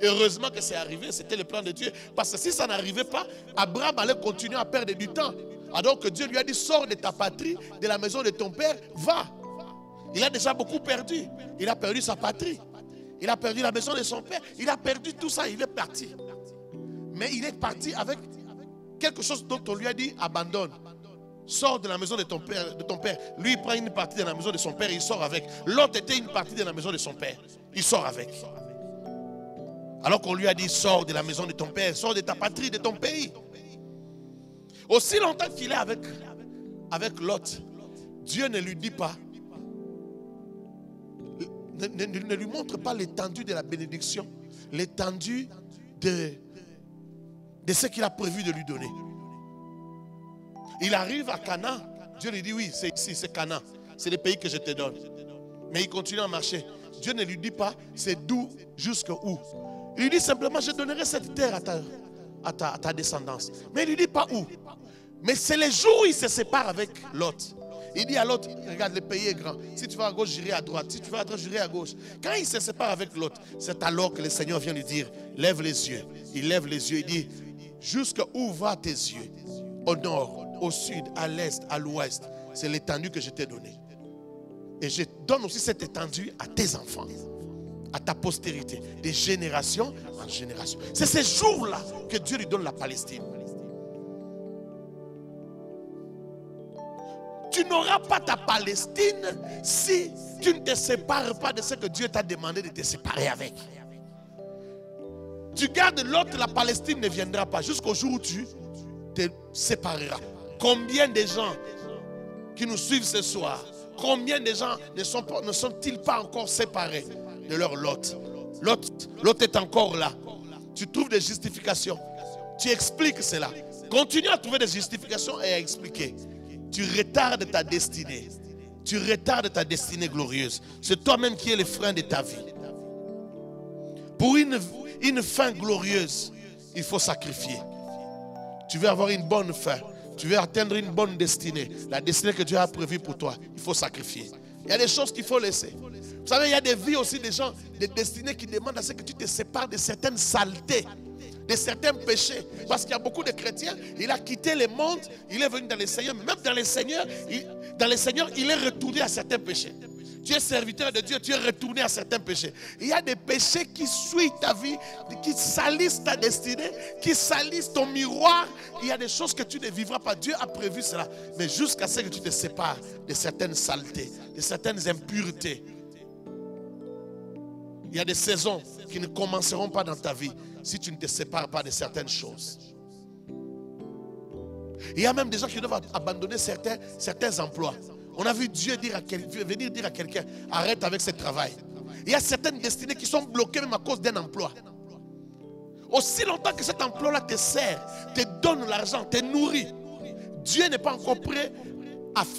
Heureusement que c'est arrivé, c'était le plan de Dieu. Parce que si ça n'arrivait pas, Abraham allait continuer à perdre du temps. Alors que Dieu lui a dit: sors de ta patrie, de la maison de ton père, va. Il a déjà beaucoup perdu. Il a perdu sa patrie. Il a perdu la maison de son père. Il a perdu tout ça, il est parti. Mais il est parti avec quelque chose dont on lui a dit: abandonne. Sors de la maison de ton père. Lui, il prend une partie de la maison de son père et il sort avec. L'autre était une partie de la maison de son père. Il sort avec. Alors qu'on lui a dit: sors de la maison de ton père, sors de ta patrie, de ton pays. Aussi longtemps qu'il est avec Lot, Dieu ne lui dit pas, ne lui montre pas l'étendue de la bénédiction, l'étendue de ce qu'il a prévu de lui donner. Il arrive à Canaan, Dieu lui dit oui, c'est ici, c'est Canaan, c'est le pays que je te donne. Mais il continue à marcher. Dieu ne lui dit pas c'est d'où jusqu'où. Il lui dit simplement je donnerai cette terre à ta descendance. Mais il ne lui dit pas où. Mais c'est les jours où il se sépare avec Lot. Il dit à Lot, regarde, le pays est grand. Si tu vas à gauche, j'irai à droite. Si tu vas à droite, j'irai à gauche. Quand il se sépare avec Lot, c'est alors que le Seigneur vient lui dire, lève les yeux. Il lève les yeux, il dit, jusqu'où va tes yeux? Au nord, au sud, à l'est, à l'ouest. C'est l'étendue que je t'ai donnée. Et je donne aussi cette étendue à tes enfants, à ta postérité, de génération en génération. C'est ces jours-là que Dieu lui donne la Palestine. Tu n'auras pas ta Palestine si tu ne te sépares pas de ce que Dieu t'a demandé de te séparer avec. Tu gardes l'autre, la Palestine ne viendra pas jusqu'au jour où tu te sépareras. Combien de gens qui nous suivent ce soir, combien de gens ne sont-ils pas encore séparés de leur Lot? Lot est encore là. Tu trouves des justifications. Tu expliques cela. Continue à trouver des justifications et à expliquer. Tu retardes ta destinée. Tu retardes ta destinée glorieuse. C'est toi-même qui es le frein de ta vie. Pour une fin glorieuse, il faut sacrifier. Tu veux avoir une bonne fin. Tu veux atteindre une bonne destinée. La destinée que Dieu a prévue pour toi, il faut sacrifier. Il y a des choses qu'il faut laisser. Vous savez, il y a des vies aussi, des gens, des destinées qui demandent à ce que tu te sépares de certaines saletés, de certains péchés. Parce qu'il y a beaucoup de chrétiens, il a quitté le monde, il est venu dans le Seigneur. Mais même dans le Seigneur, il est retourné à certains péchés. Tu es serviteur de Dieu, tu es retourné à certains péchés. Il y a des péchés qui suivent ta vie, qui salissent ta destinée, qui salissent ton miroir. Il y a des choses que tu ne vivras pas. Dieu a prévu cela. Mais jusqu'à ce que tu te sépares de certaines saletés, de certaines impuretés. Il y a des saisons qui ne commenceront pas dans ta vie si tu ne te sépares pas de certaines choses. Il y a même des gens qui doivent abandonner certains emplois. On a vu Dieu venir dire à quelqu'un, arrête avec ce travail. Il y a certaines destinées qui sont bloquées même à cause d'un emploi. Aussi longtemps que cet emploi-là te sert, te donne l'argent, te nourrit, Dieu n'est pas encore prêt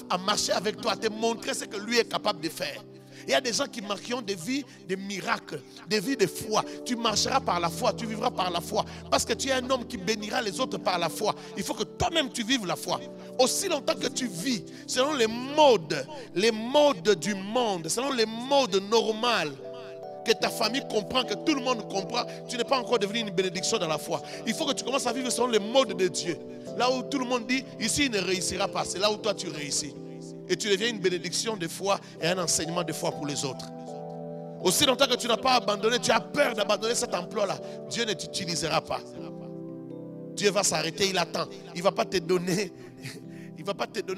à marcher avec toi, à te montrer ce que lui est capable de faire. Il y a des gens qui ont des vies de miracles, des vies de foi. Tu marcheras par la foi, tu vivras par la foi. Parce que tu es un homme qui bénira les autres par la foi. Il faut que toi-même tu vives la foi. Aussi longtemps que tu vis selon les modes du monde, selon les modes normaux, que ta famille comprend, que tout le monde comprend, tu n'es pas encore devenu une bénédiction dans la foi. Il faut que tu commences à vivre selon les modes de Dieu. Là où tout le monde dit, ici il ne réussira pas, c'est là où toi tu réussis. Et tu deviens une bénédiction de foi et un enseignement de foi pour les autres. Aussi longtemps que tu n'as pas abandonné, tu as peur d'abandonner cet emploi-là, Dieu ne t'utilisera pas. Dieu va s'arrêter, il attend. Il ne va pas te donner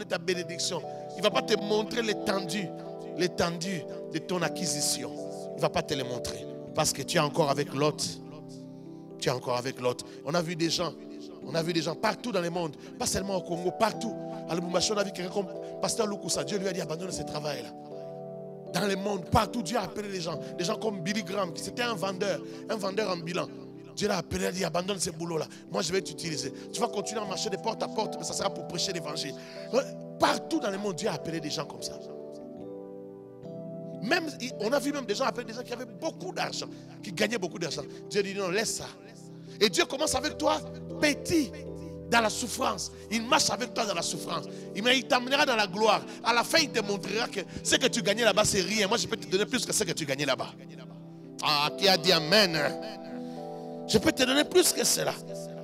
ta bénédiction. Il ne va pas te montrer l'étendue de ton acquisition. Il ne va pas te le montrer. Parce que tu es encore avec l'autre. Tu es encore avec l'autre. On a vu des gens partout dans le monde, pas seulement au Congo, partout. À Lubumbashi, on a vu quelqu'un comme Pasteur Lukusa. Dieu lui a dit abandonne ce travail-là. Dans le monde, partout, Dieu a appelé des gens comme Billy Graham, qui était un vendeur ambulant. Dieu l'a appelé, il a dit abandonne ce boulot-là. Moi, je vais t'utiliser. Tu vas continuer à marcher de porte à porte, mais ça sera pour prêcher l'évangile. Partout dans le monde, Dieu a appelé des gens comme ça. Même, on a vu même des gens appeler des gens qui avaient beaucoup d'argent, qui gagnaient beaucoup d'argent. Dieu dit non, laisse ça. Et Dieu commence avec toi, petit, dans la souffrance. Il marche avec toi dans la souffrance. Il t'amènera dans la gloire. À la fin, il te montrera que ce que tu gagnais là-bas, c'est rien. Moi, je peux te donner plus que ce que tu gagnais là-bas. Ah, qui a dit amen? Je peux te donner plus que cela.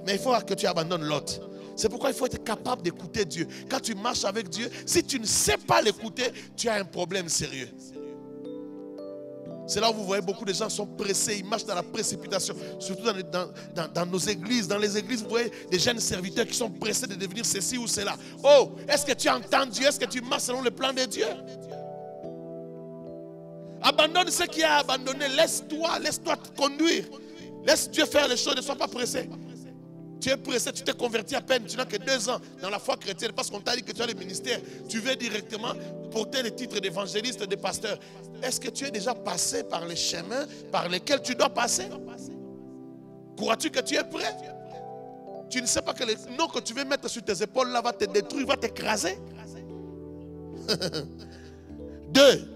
Mais il faut que tu abandonnes l'autre. C'est pourquoi il faut être capable d'écouter Dieu. Quand tu marches avec Dieu, si tu ne sais pas l'écouter, tu as un problème sérieux. C'est là où vous voyez beaucoup de gens sont pressés, ils marchent dans la précipitation. Surtout dans nos églises. Dans les églises, vous voyez des jeunes serviteurs qui sont pressés de devenir ceci ou cela. Oh, est-ce que tu entends Dieu? Est-ce que tu marches selon le plan de Dieu? Abandonne ce qui est abandonné. Laisse-toi te conduire. Laisse Dieu faire les choses, ne sois pas pressé. Tu es pressé, tu t'es converti à peine, tu n'as que 2 ans dans la foi chrétienne parce qu'on t'a dit que tu as le ministère. Tu veux directement porter le titre d'évangéliste, de pasteur. Est-ce que tu es déjà passé par les chemins par lesquels tu dois passer? Crois-tu que tu es prêt? Tu ne sais pas que le nom que tu veux mettre sur tes épaules là va te détruire, va t'écraser.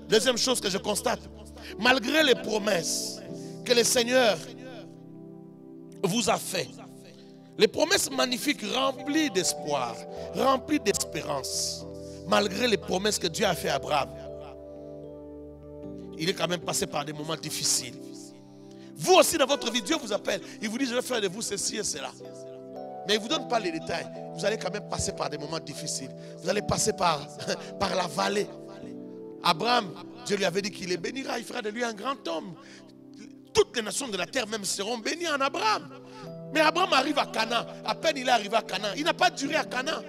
Deuxième chose que je constate, malgré les promesses que le Seigneur vous a faites, les promesses magnifiques remplies d'espoir, remplies d'espérance, malgré les promesses que Dieu a fait à Abraham, il est quand même passé par des moments difficiles. Vous aussi dans votre vie, Dieu vous appelle, il vous dit je vais faire de vous ceci et cela. Mais il ne vous donne pas les détails. Vous allez quand même passer par des moments difficiles. Vous allez passer par la vallée. Abraham, Dieu lui avait dit qu'il les bénira, il fera de lui un grand homme. Toutes les nations de la terre même seront bénies en Abraham. Mais Abraham arrive à Canaan. À peine il est arrivé à Canaan. Il n'a pas duré à Canaan.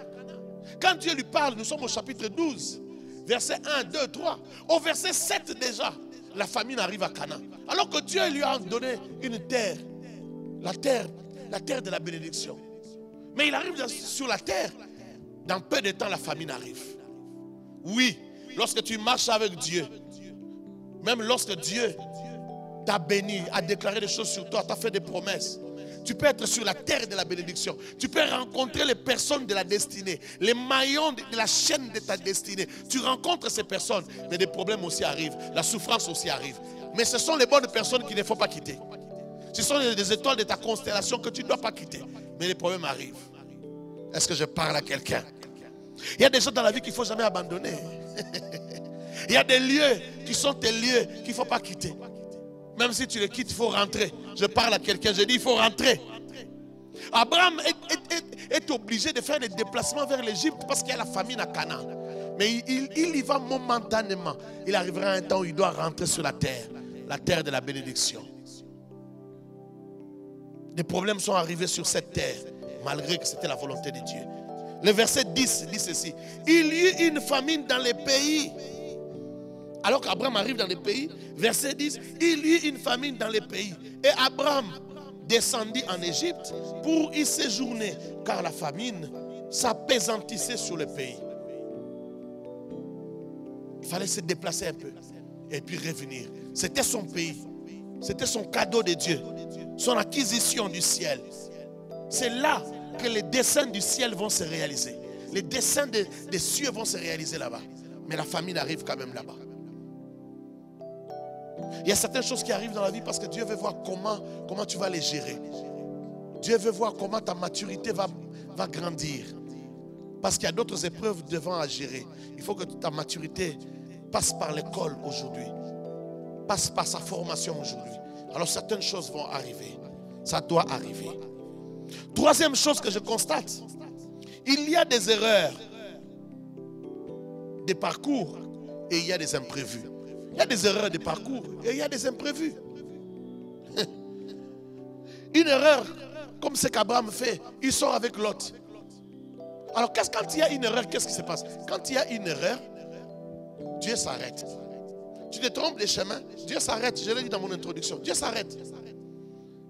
Quand Dieu lui parle, nous sommes au chapitre 12, versets 1, 2, 3. Au verset 7 déjà, la famine arrive à Canaan. Alors que Dieu lui a donné une terre. La terre de la bénédiction. Mais il arrive sur la terre. Dans peu de temps, la famine arrive. Oui, lorsque tu marches avec Dieu, même lorsque Dieu t'a béni, a déclaré des choses sur toi, t'a fait des promesses, tu peux être sur la terre de la bénédiction. Tu peux rencontrer les personnes de la destinée, les maillons de la chaîne de ta destinée. Tu rencontres ces personnes, mais des problèmes aussi arrivent, la souffrance aussi arrive. Mais ce sont les bonnes personnes qu'il ne faut pas quitter. Ce sont des étoiles de ta constellation que tu ne dois pas quitter. Mais les problèmes arrivent. Est-ce que je parle à quelqu'un? Il y a des gens dans la vie qu'il ne faut jamais abandonner. Il y a des lieux qui sont tes lieux qu'il ne faut pas quitter. Même si tu les quittes, il faut rentrer. Je parle à quelqu'un, je dis il faut rentrer. Abraham est obligé de faire des déplacements vers l'Égypte parce qu'il y a la famine à Canaan. Mais il y va momentanément. Il arrivera un temps où il doit rentrer sur la terre de la bénédiction. Des problèmes sont arrivés sur cette terre, malgré que c'était la volonté de Dieu. Le verset 10 dit ceci. Il y eut une famine dans les pays. Alors qu'Abraham arrive dans les pays, verset 10, il y eut une famine dans les pays. Et Abraham descendit en Égypte pour y séjourner, car la famine s'appesantissait sur le pays. Il fallait se déplacer un peu et puis revenir. C'était son pays. C'était son cadeau de Dieu. Son acquisition du ciel. C'est là que les desseins du ciel vont se réaliser. Les desseins des cieux vont se réaliser là-bas. Mais la famine arrive quand même là-bas. Il y a certaines choses qui arrivent dans la vie parce que Dieu veut voir comment tu vas les gérer. Dieu veut voir comment ta maturité va grandir. Parce qu'il y a d'autres épreuves devant à gérer. Il faut que ta maturité passe par l'école aujourd'hui. Passe par sa formation aujourd'hui. Alors certaines choses vont arriver. Ça doit arriver. Troisième chose que je constate. Il y a des erreurs. Des parcours. Et il y a des imprévus. Il y a des erreurs de parcours et il y a des imprévus. Une erreur, comme ce qu'Abraham fait, il sort avec Lot. Alors quand il y a une erreur, qu'est-ce qui se passe? Quand il y a une erreur, Dieu s'arrête. Tu te trompes les chemins, Dieu s'arrête. Je l'ai dit dans mon introduction. Dieu s'arrête.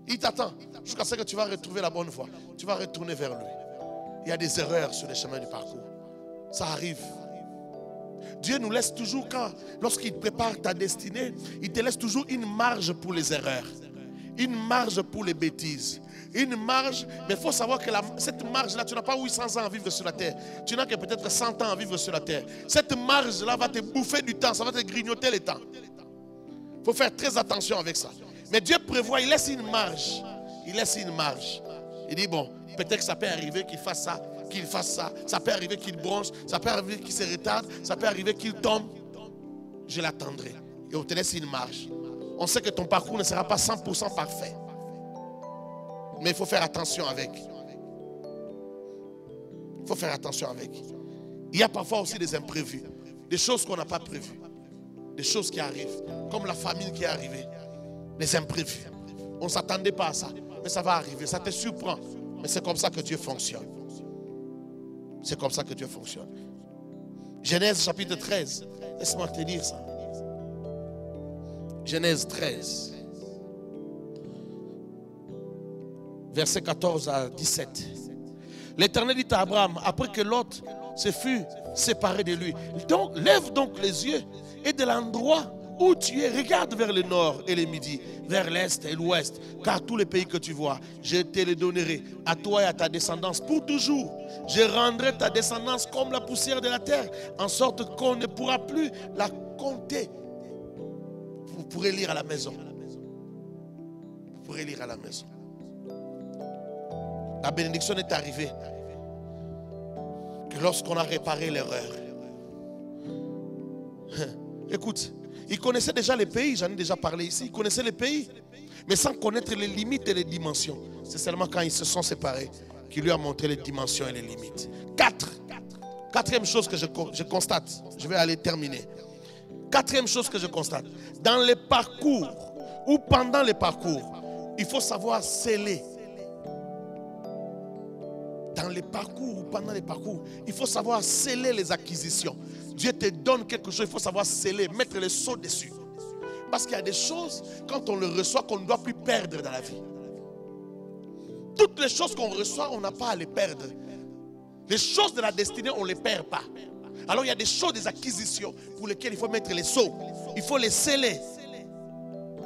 Il t'attend jusqu'à ce que tu vas retrouver la bonne voie. Tu vas retourner vers lui. Il y a des erreurs sur les chemins du parcours. Ça arrive. Dieu nous laisse toujours, lorsqu'il prépare ta destinée, il te laisse toujours une marge pour les erreurs, une marge pour les bêtises, une marge, mais il faut savoir que cette marge-là, tu n'as pas 800 ans à vivre sur la terre, tu n'as que peut-être 100 ans à vivre sur la terre. Cette marge-là va te bouffer du temps, ça va te grignoter le temps. Il faut faire très attention avec ça. Mais Dieu prévoit, il laisse une marge, il dit bon, peut-être que ça peut arriver qu'il fasse ça, ça peut arriver qu'il bronche, ça peut arriver qu'il se retarde, ça peut arriver qu'il tombe. Je l'attendrai. Et on te laisse une marge. On sait que ton parcours ne sera pas 100% parfait. Mais il faut faire attention avec. Il faut faire attention avec. Il y a parfois aussi des imprévus. Des choses qu'on n'a pas prévues. Des choses qui arrivent. Comme la famine qui est arrivée. Des imprévus. On ne s'attendait pas à ça. Mais ça va arriver. Ça te surprend. Mais c'est comme ça que Dieu fonctionne. C'est comme ça que Dieu fonctionne. Genèse chapitre 13. Laisse-moi te dire ça. Genèse 13. Versets 14 à 17. L'Éternel dit à Abraham, après que Lot se fut séparé de lui, donc lève donc les yeux et de l'endroit où tu es, regarde vers le nord et le midi, vers l'est et l'ouest, car tous les pays que tu vois, je te les donnerai à toi et à ta descendance pour toujours. Je rendrai ta descendance comme la poussière de la terre, en sorte qu'on ne pourra plus la compter. Vous pourrez lire à la maison. Vous pourrez lire à la maison. La bénédiction est arrivée que lorsqu'on a réparé l'erreur. Écoute, il connaissait déjà les pays, j'en ai déjà parlé ici. Il connaissait les pays, mais sans connaître les limites et les dimensions. C'est seulement quand ils se sont séparés qu'il lui a montré les dimensions et les limites. Quatrième chose que je constate, je vais aller terminer. Quatrième chose que je constate, dans les parcours ou pendant les parcours, il faut savoir sceller. Dans les parcours ou pendant les parcours, il faut savoir sceller les acquisitions. Dieu te donne quelque chose, il faut savoir sceller, mettre le sceau dessus. Parce qu'il y a des choses, quand on le reçoit, qu'on ne doit plus perdre dans la vie. Toutes les choses qu'on reçoit, on n'a pas à les perdre. Les choses de la destinée, on ne les perd pas. Alors il y a des choses, des acquisitions pour lesquelles il faut mettre les sceaux. Il faut les sceller.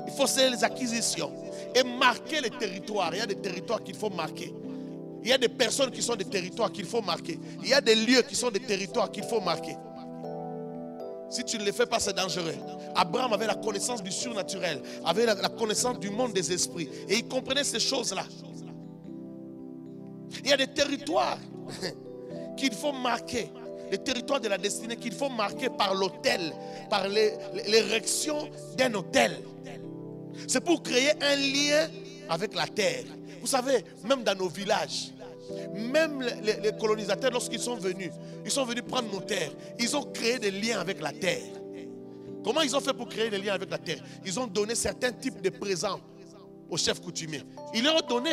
Il faut sceller les acquisitions et marquer les territoires. Il y a des territoires qu'il faut marquer. Il y a des personnes qui sont des territoires qu'il faut marquer. Il y a des lieux qui sont des territoires qu'il faut marquer. Si tu ne le fais pas, c'est dangereux. Abraham avait la connaissance du surnaturel, avait la connaissance du monde des esprits. Et il comprenait ces choses-là. Il y a des territoires qu'il faut marquer. Les territoires de la destinée qu'il faut marquer par l'autel, par l'érection d'un autel. C'est pour créer un lien avec la terre. Vous savez, même dans nos villages, même les colonisateurs, lorsqu'ils sont venus prendre nos terres. Ils ont créé des liens avec la terre. Comment ils ont fait pour créer des liens avec la terre? Ils ont donné certains types de présents aux chefs coutumiers. Ils leur ont donné,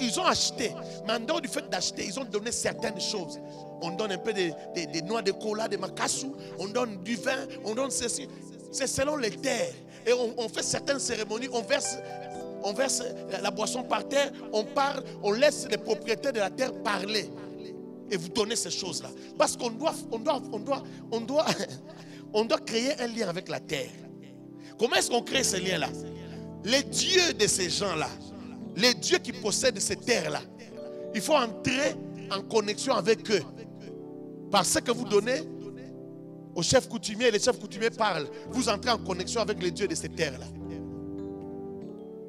ils ont acheté. Mais en dehors du fait d'acheter, ils ont donné certaines choses. On donne un peu des noix de cola, des macassous, on donne du vin, on donne ceci. C'est selon les terres. Et on fait certaines cérémonies, on verse la boisson par terre, on parle, on laisse les propriétaires de la terre parler. Et vous donnez ces choses-là. Parce qu'on doit créer un lien avec la terre. Comment est-ce qu'on crée ce lien-là? Les dieux de ces gens-là, les dieux qui possèdent ces terres-là, il faut entrer en connexion avec eux. Par ce que vous donnez aux chefs coutumiers, les chefs coutumiers parlent. Vous entrez en connexion avec les dieux de ces terres-là.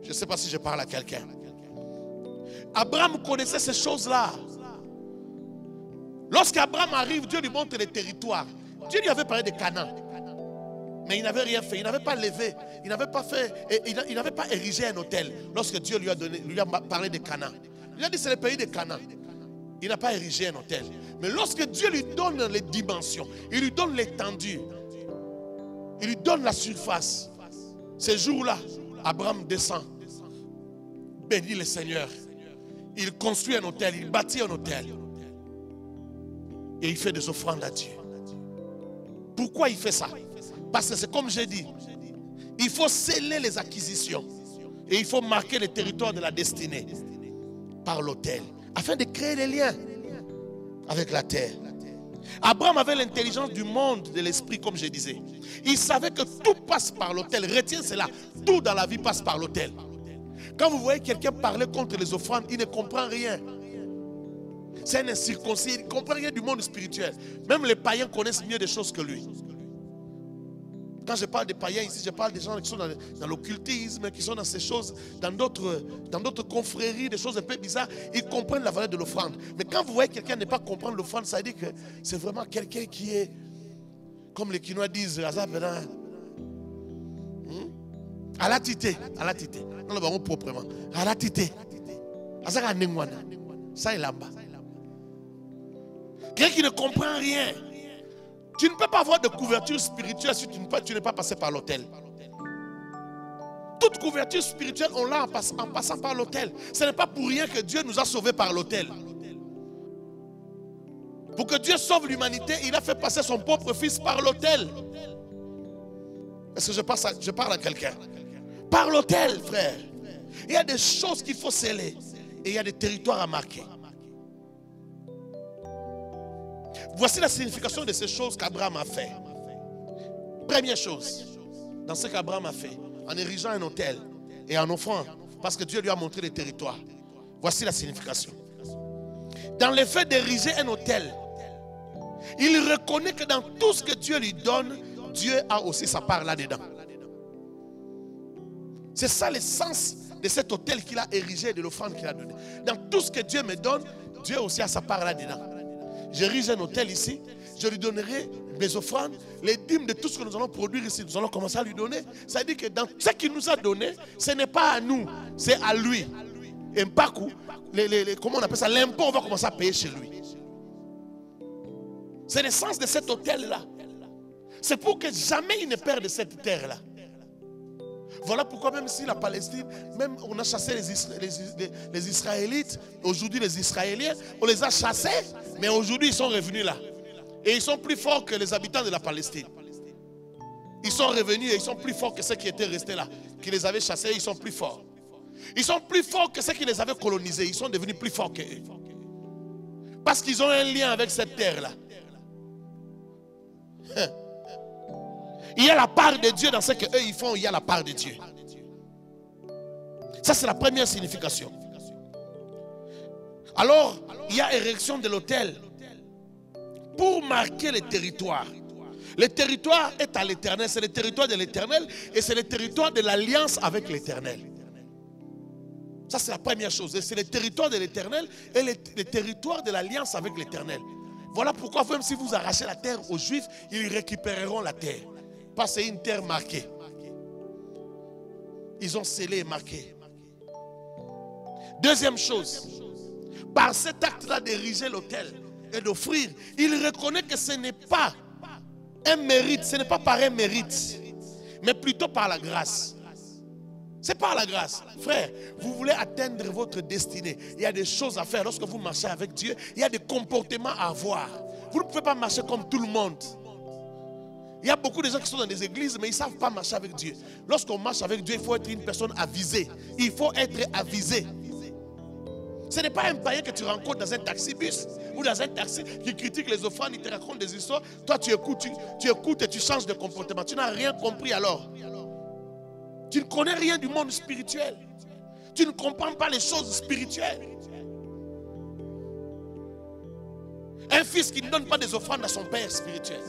Je ne sais pas si je parle à quelqu'un. Abraham connaissait ces choses-là. Lorsqu'Abraham arrive, Dieu lui montre les territoires. Dieu lui avait parlé de Canaan. Mais il n'avait rien fait. Il n'avait pas levé. Il n'avait pas fait. Il n'avait pas érigé un hôtel. Lorsque Dieu lui a parlé de Canaan. Il a dit c'est le pays de Canaan. Il n'a pas érigé un hôtel. Mais lorsque Dieu lui donne les dimensions, il lui donne l'étendue, il lui donne la surface. Ces jours-là, Abraham descend, bénit le Seigneur. Il construit un hôtel, il bâtit un hôtel. Et il fait des offrandes à Dieu. Pourquoi il fait ça? Parce que c'est comme j'ai dit, il faut sceller les acquisitions. Et il faut marquer le territoire de la destinée par l'autel, afin de créer des liens avec la terre. Abraham avait l'intelligence du monde de l'esprit, comme je disais. Il savait que tout passe par l'autel. Retiens cela. Tout dans la vie passe par l'autel. Quand vous voyez quelqu'un parler contre les offrandes, il ne comprend rien. C'est un incirconcis. Il ne comprend rien du monde spirituel. Même les païens connaissent mieux des choses que lui. Quand je parle des païens ici, je parle des gens qui sont dans l'occultisme, qui sont dans ces choses, dans d'autres confréries, des choses un peu bizarres. Ils comprennent la valeur de l'offrande. Mais quand vous voyez quelqu'un ne pas comprendre l'offrande, ça veut dire que c'est vraiment quelqu'un qui est, comme les Quinois disent, à la tité. Non, le baron proprement. À la tité. Ça est là-bas. Quelqu'un qui ne comprend rien. Tu ne peux pas avoir de couverture spirituelle si tu n'es pas passé par l'autel. Toute couverture spirituelle, on l'a en passant par l'autel. Ce n'est pas pour rien que Dieu nous a sauvés par l'autel. Pour que Dieu sauve l'humanité, il a fait passer son propre fils par l'autel. Est-ce que je parle à quelqu'un? Par l'autel, frère. Il y a des choses qu'il faut sceller. Et il y a des territoires à marquer. Voici la signification de ces choses qu'Abraham a fait. Première chose, dans ce qu'Abraham a fait, en érigeant un autel et en offrant, parce que Dieu lui a montré les territoires. Voici la signification. Dans le fait d'ériger un autel, il reconnaît que dans tout ce que Dieu lui donne, Dieu a aussi sa part là-dedans. C'est ça le sens de cet autel qu'il a érigé et de l'offrande qu'il a donné. Dans tout ce que Dieu me donne, Dieu aussi a sa part là-dedans. J'érige un autel ici, je lui donnerai mes offrandes, les dîmes de tout ce que nous allons produire ici, nous allons commencer à lui donner. Ça veut dire que dans ce qu'il nous a donné, ce n'est pas à nous, c'est à lui. Et pas comment on appelle ça, l'impôt, on va commencer à payer chez lui. C'est le sens de cet autel-là. C'est pour que jamais il ne perde cette terre-là. Voilà pourquoi même si la Palestine, même on a chassé les Israélites, aujourd'hui les Israéliens, on les a chassés, mais aujourd'hui ils sont revenus là. Et ils sont plus forts que les habitants de la Palestine. Ils sont revenus et ils sont plus forts que ceux qui étaient restés là, qui les avaient chassés, ils sont plus forts. Ils sont plus forts que ceux qui les avaient colonisés, ils sont devenus plus forts qu'eux. Parce qu'ils ont un lien avec cette terre-là. Il y a la part de Dieu dans ce qu'eux ils font, il y a la part de Dieu. Ça c'est la première signification. Alors, il y a érection de l'autel pour marquer le territoire. Le territoire est à l'Éternel, c'est le territoire de l'Éternel et c'est le territoire de l'alliance avec l'Éternel. Ça c'est la première chose. C'est le territoire de l'Éternel et le territoire de l'alliance avec l'Éternel. Voilà pourquoi même si vous arrachez la terre aux Juifs, ils récupéreront la terre. Parce que c'est une terre marquée. Ils ont scellé et marqué. Deuxième chose, par cet acte-là d'ériger l'autel et d'offrir, il reconnaît que ce n'est pas un mérite, ce n'est pas par un mérite, mais plutôt par la grâce. C'est par la grâce. Frère, vous voulez atteindre votre destinée. Il y a des choses à faire. Lorsque vous marchez avec Dieu, il y a des comportements à avoir. Vous ne pouvez pas marcher comme tout le monde. Il y a beaucoup de gens qui sont dans des églises, mais ils ne savent pas marcher avec Dieu. Lorsqu'on marche avec Dieu, il faut être une personne avisée. Il faut être avisé. Ce n'est pas un païen que tu rencontres dans un taxi-bus ou dans un taxi qui critique les offrandes, il te raconte des histoires. Toi, tu écoutes et tu changes de comportement. Tu n'as rien compris alors. Tu ne connais rien du monde spirituel. Tu ne comprends pas les choses spirituelles. Un fils qui ne donne pas des offrandes à son père spirituel.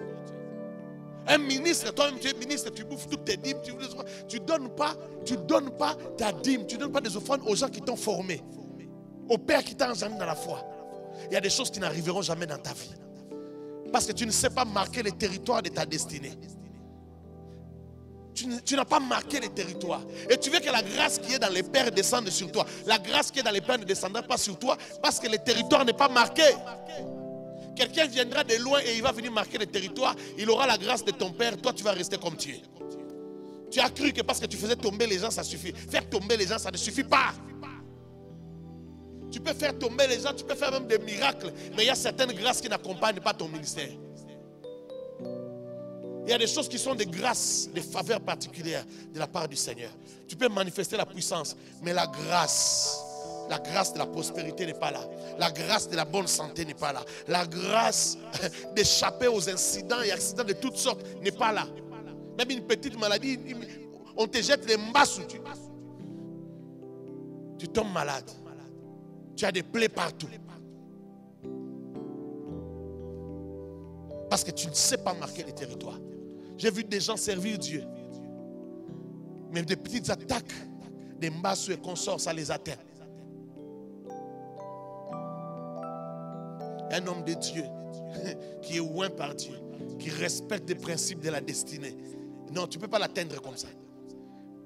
Un ministre, toi-même tu es ministre, tu bouffes toutes tes dîmes, tu ne donnes pas ta dîme, tu ne donnes pas des offrandes aux gens qui t'ont formé, au Père qui t'a engendré dans la foi. Il y a des choses qui n'arriveront jamais dans ta vie. Parce que tu ne sais pas marquer les territoires de ta destinée. Tu n'as pas marqué les territoires. Et tu veux que la grâce qui est dans les pères descende sur toi. La grâce qui est dans les pères ne descendra pas sur toi parce que le territoire n'est pas marqué. Quelqu'un viendra de loin et il va venir marquer le territoire. Il aura la grâce de ton père. Toi, tu vas rester comme tu es. Tu as cru que parce que tu faisais tomber les gens, ça suffit. Faire tomber les gens, ça ne suffit pas. Tu peux faire tomber les gens, tu peux faire même des miracles. Mais il y a certaines grâces qui n'accompagnent pas ton ministère. Il y a des choses qui sont des grâces, des faveurs particulières de la part du Seigneur. Tu peux manifester la puissance, mais la grâce de la prospérité n'est pas là. La grâce de la bonne santé n'est pas là. La grâce d'échapper aux incidents et accidents de toutes sortes n'est pas là. Même une petite maladie, on te jette les mbasses, tu tombes malade. Tu as des plaies partout. Parce que tu ne sais pas marquer les territoires. J'ai vu des gens servir Dieu. Mais des petites attaques, des mbasses et consorts, ça les atteint. Un homme de Dieu qui est oint par Dieu, qui respecte les principes de la destinée. Non, tu ne peux pas l'atteindre comme ça.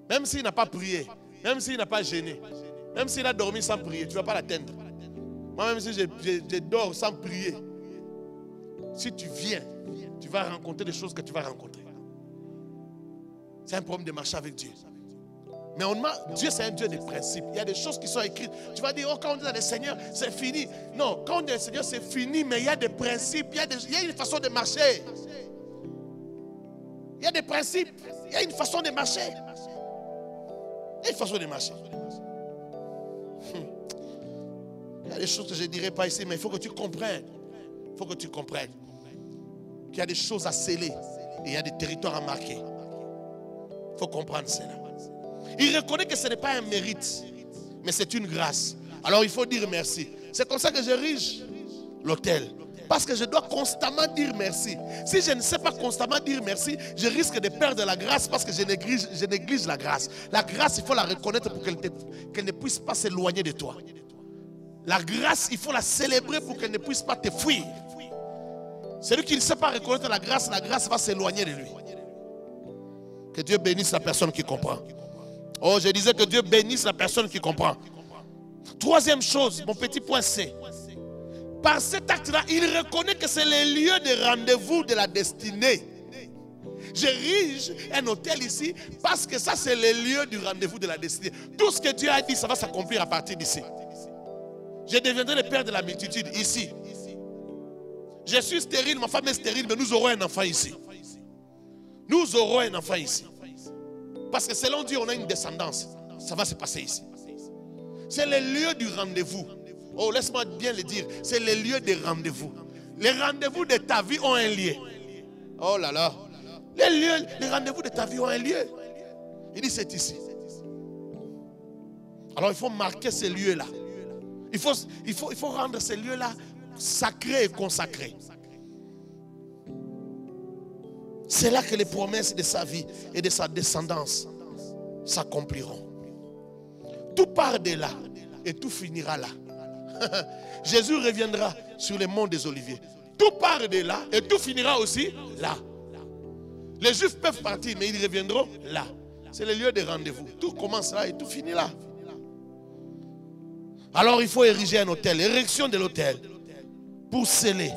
Même s'il n'a pas prié, même s'il n'a pas gêné, même s'il a dormi sans prier, tu ne vas pas l'atteindre. Moi, même si je dors sans prier, si tu viens, tu vas rencontrer des choses que tu vas rencontrer. C'est un problème de marcher avec Dieu. Mais Dieu, c'est un Dieu de principes. Il y a des choses qui sont écrites. Tu vas dire, oh, quand on dit dans le Seigneur, c'est fini. Non, quand on dit dans le Seigneur, c'est fini, mais il y a des principes, il y a une façon de marcher. Il y a des principes, il y a une façon de marcher. Il y a une façon de marcher. Il y a des choses que je ne dirai pas ici, mais il faut que tu comprennes. Il faut que tu comprennes qu'il y a des choses à sceller et il y a des territoires à marquer. Il faut comprendre cela. Il reconnaît que ce n'est pas un mérite, mais c'est une grâce. Alors il faut dire merci. C'est comme ça que j'érige l'autel. Parce que je dois constamment dire merci. Si je ne sais pas constamment dire merci, je risque de perdre la grâce parce que je néglige la grâce. La grâce, il faut la reconnaître pour qu'elle ne puisse pas s'éloigner de toi. La grâce, il faut la célébrer pour qu'elle ne puisse pas te fuir. Celui qui ne sait pas reconnaître la grâce va s'éloigner de lui. Que Dieu bénisse la personne qui comprend. Oh, je disais que Dieu bénisse la personne qui comprend. Troisième chose, mon petit point C. Par cet acte-là, il reconnaît que c'est le lieu de rendez-vous de la destinée. J'érige un hôtel ici parce que ça, c'est le lieu du rendez-vous de la destinée. Tout ce que Dieu a dit, ça va s'accomplir à partir d'ici. Je deviendrai le père de la multitude ici. Je suis stérile, ma femme est stérile, mais nous aurons un enfant ici. Nous aurons un enfant ici. Parce que selon Dieu, on a une descendance. Ça va se passer ici. C'est le lieu du rendez-vous. Oh, laisse-moi bien le dire. C'est le lieu des rendez-vous. Les rendez-vous de ta vie ont un lieu. Oh là là. Les rendez-vous de ta vie ont un lieu. Il dit c'est ici. Alors il faut marquer ces lieux-là. Il faut rendre ces lieux-là sacrés et consacrés. C'est là que les promesses de sa vie et de sa descendance s'accompliront. Tout part de là et tout finira là. Jésus reviendra sur les monts des Oliviers. Tout part de là et tout finira aussi là. Les Juifs peuvent partir, mais ils reviendront là. C'est le lieu de rendez-vous. Tout commence là et tout finit là. Alors il faut ériger un autel, l'érection de l'autel, pour sceller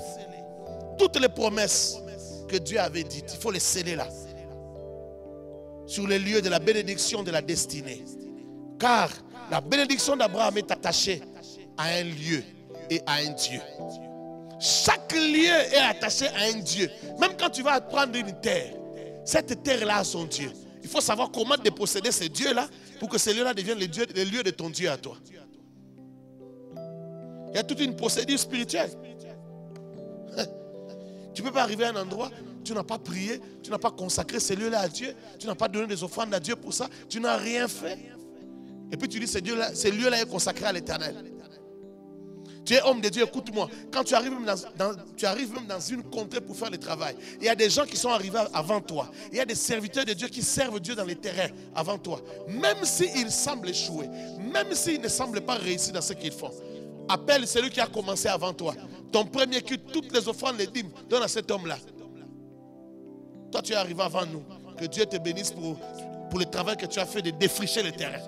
toutes les promesses que Dieu avait dites. Il faut les sceller là, sur les lieux de la bénédiction de la destinée. Car la bénédiction d'Abraham est attachée à un lieu et à un Dieu. Chaque lieu est attaché à un Dieu. Même quand tu vas prendre une terre, cette terre-là a son Dieu. Il faut savoir comment déposséder ce Dieu-là pour que ce lieu-là devienne le lieu de ton Dieu à toi. Il y a toute une procédure spirituelle. Tu ne peux pas arriver à un endroit, tu n'as pas prié, tu n'as pas consacré ce lieu-là à Dieu, tu n'as pas donné des offrandes à Dieu pour ça, tu n'as rien fait. Et puis tu dis, ce lieu-là est consacré à l'Éternel. Tu es homme de Dieu, écoute-moi. Quand tu arrives même dans une contrée pour faire le travail, il y a des gens qui sont arrivés avant toi. Il y a des serviteurs de Dieu qui servent Dieu dans les terrains avant toi. Même s'ils semblent échouer, même s'ils ne semblent pas réussir dans ce qu'ils font, appelle celui qui a commencé avant toi. Ton premier culte, toutes les offrandes, les dîmes, donne à cet homme-là. Toi, tu es arrivé avant nous. Que Dieu te bénisse pour le travail que tu as fait de défricher le terrain.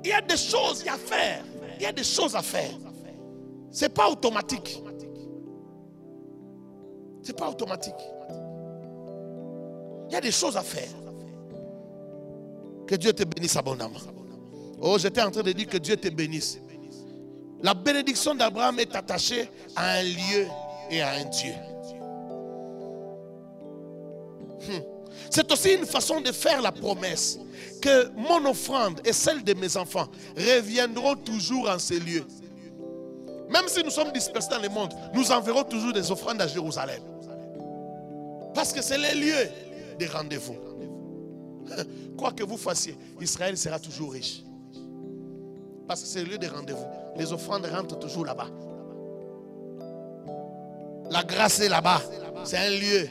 Il y a des choses à faire. Il y a des choses à faire. Ce n'est pas automatique. Ce n'est pas automatique. Il y a des choses à faire. Que Dieu te bénisse abondamment. Oh, j'étais en train de dire que Dieu te bénisse. La bénédiction d'Abraham est attachée à un lieu et à un Dieu. C'est aussi une façon de faire la promesse que mon offrande et celle de mes enfants reviendront toujours en ces lieux. Même si nous sommes dispersés dans le monde, nous enverrons toujours des offrandes à Jérusalem. Parce que c'est le lieu des rendez-vous. Quoi que vous fassiez, Israël sera toujours riche. Parce que c'est le lieu des rendez-vous. Les offrandes rentrent toujours là-bas. La grâce est là-bas. C'est un lieu.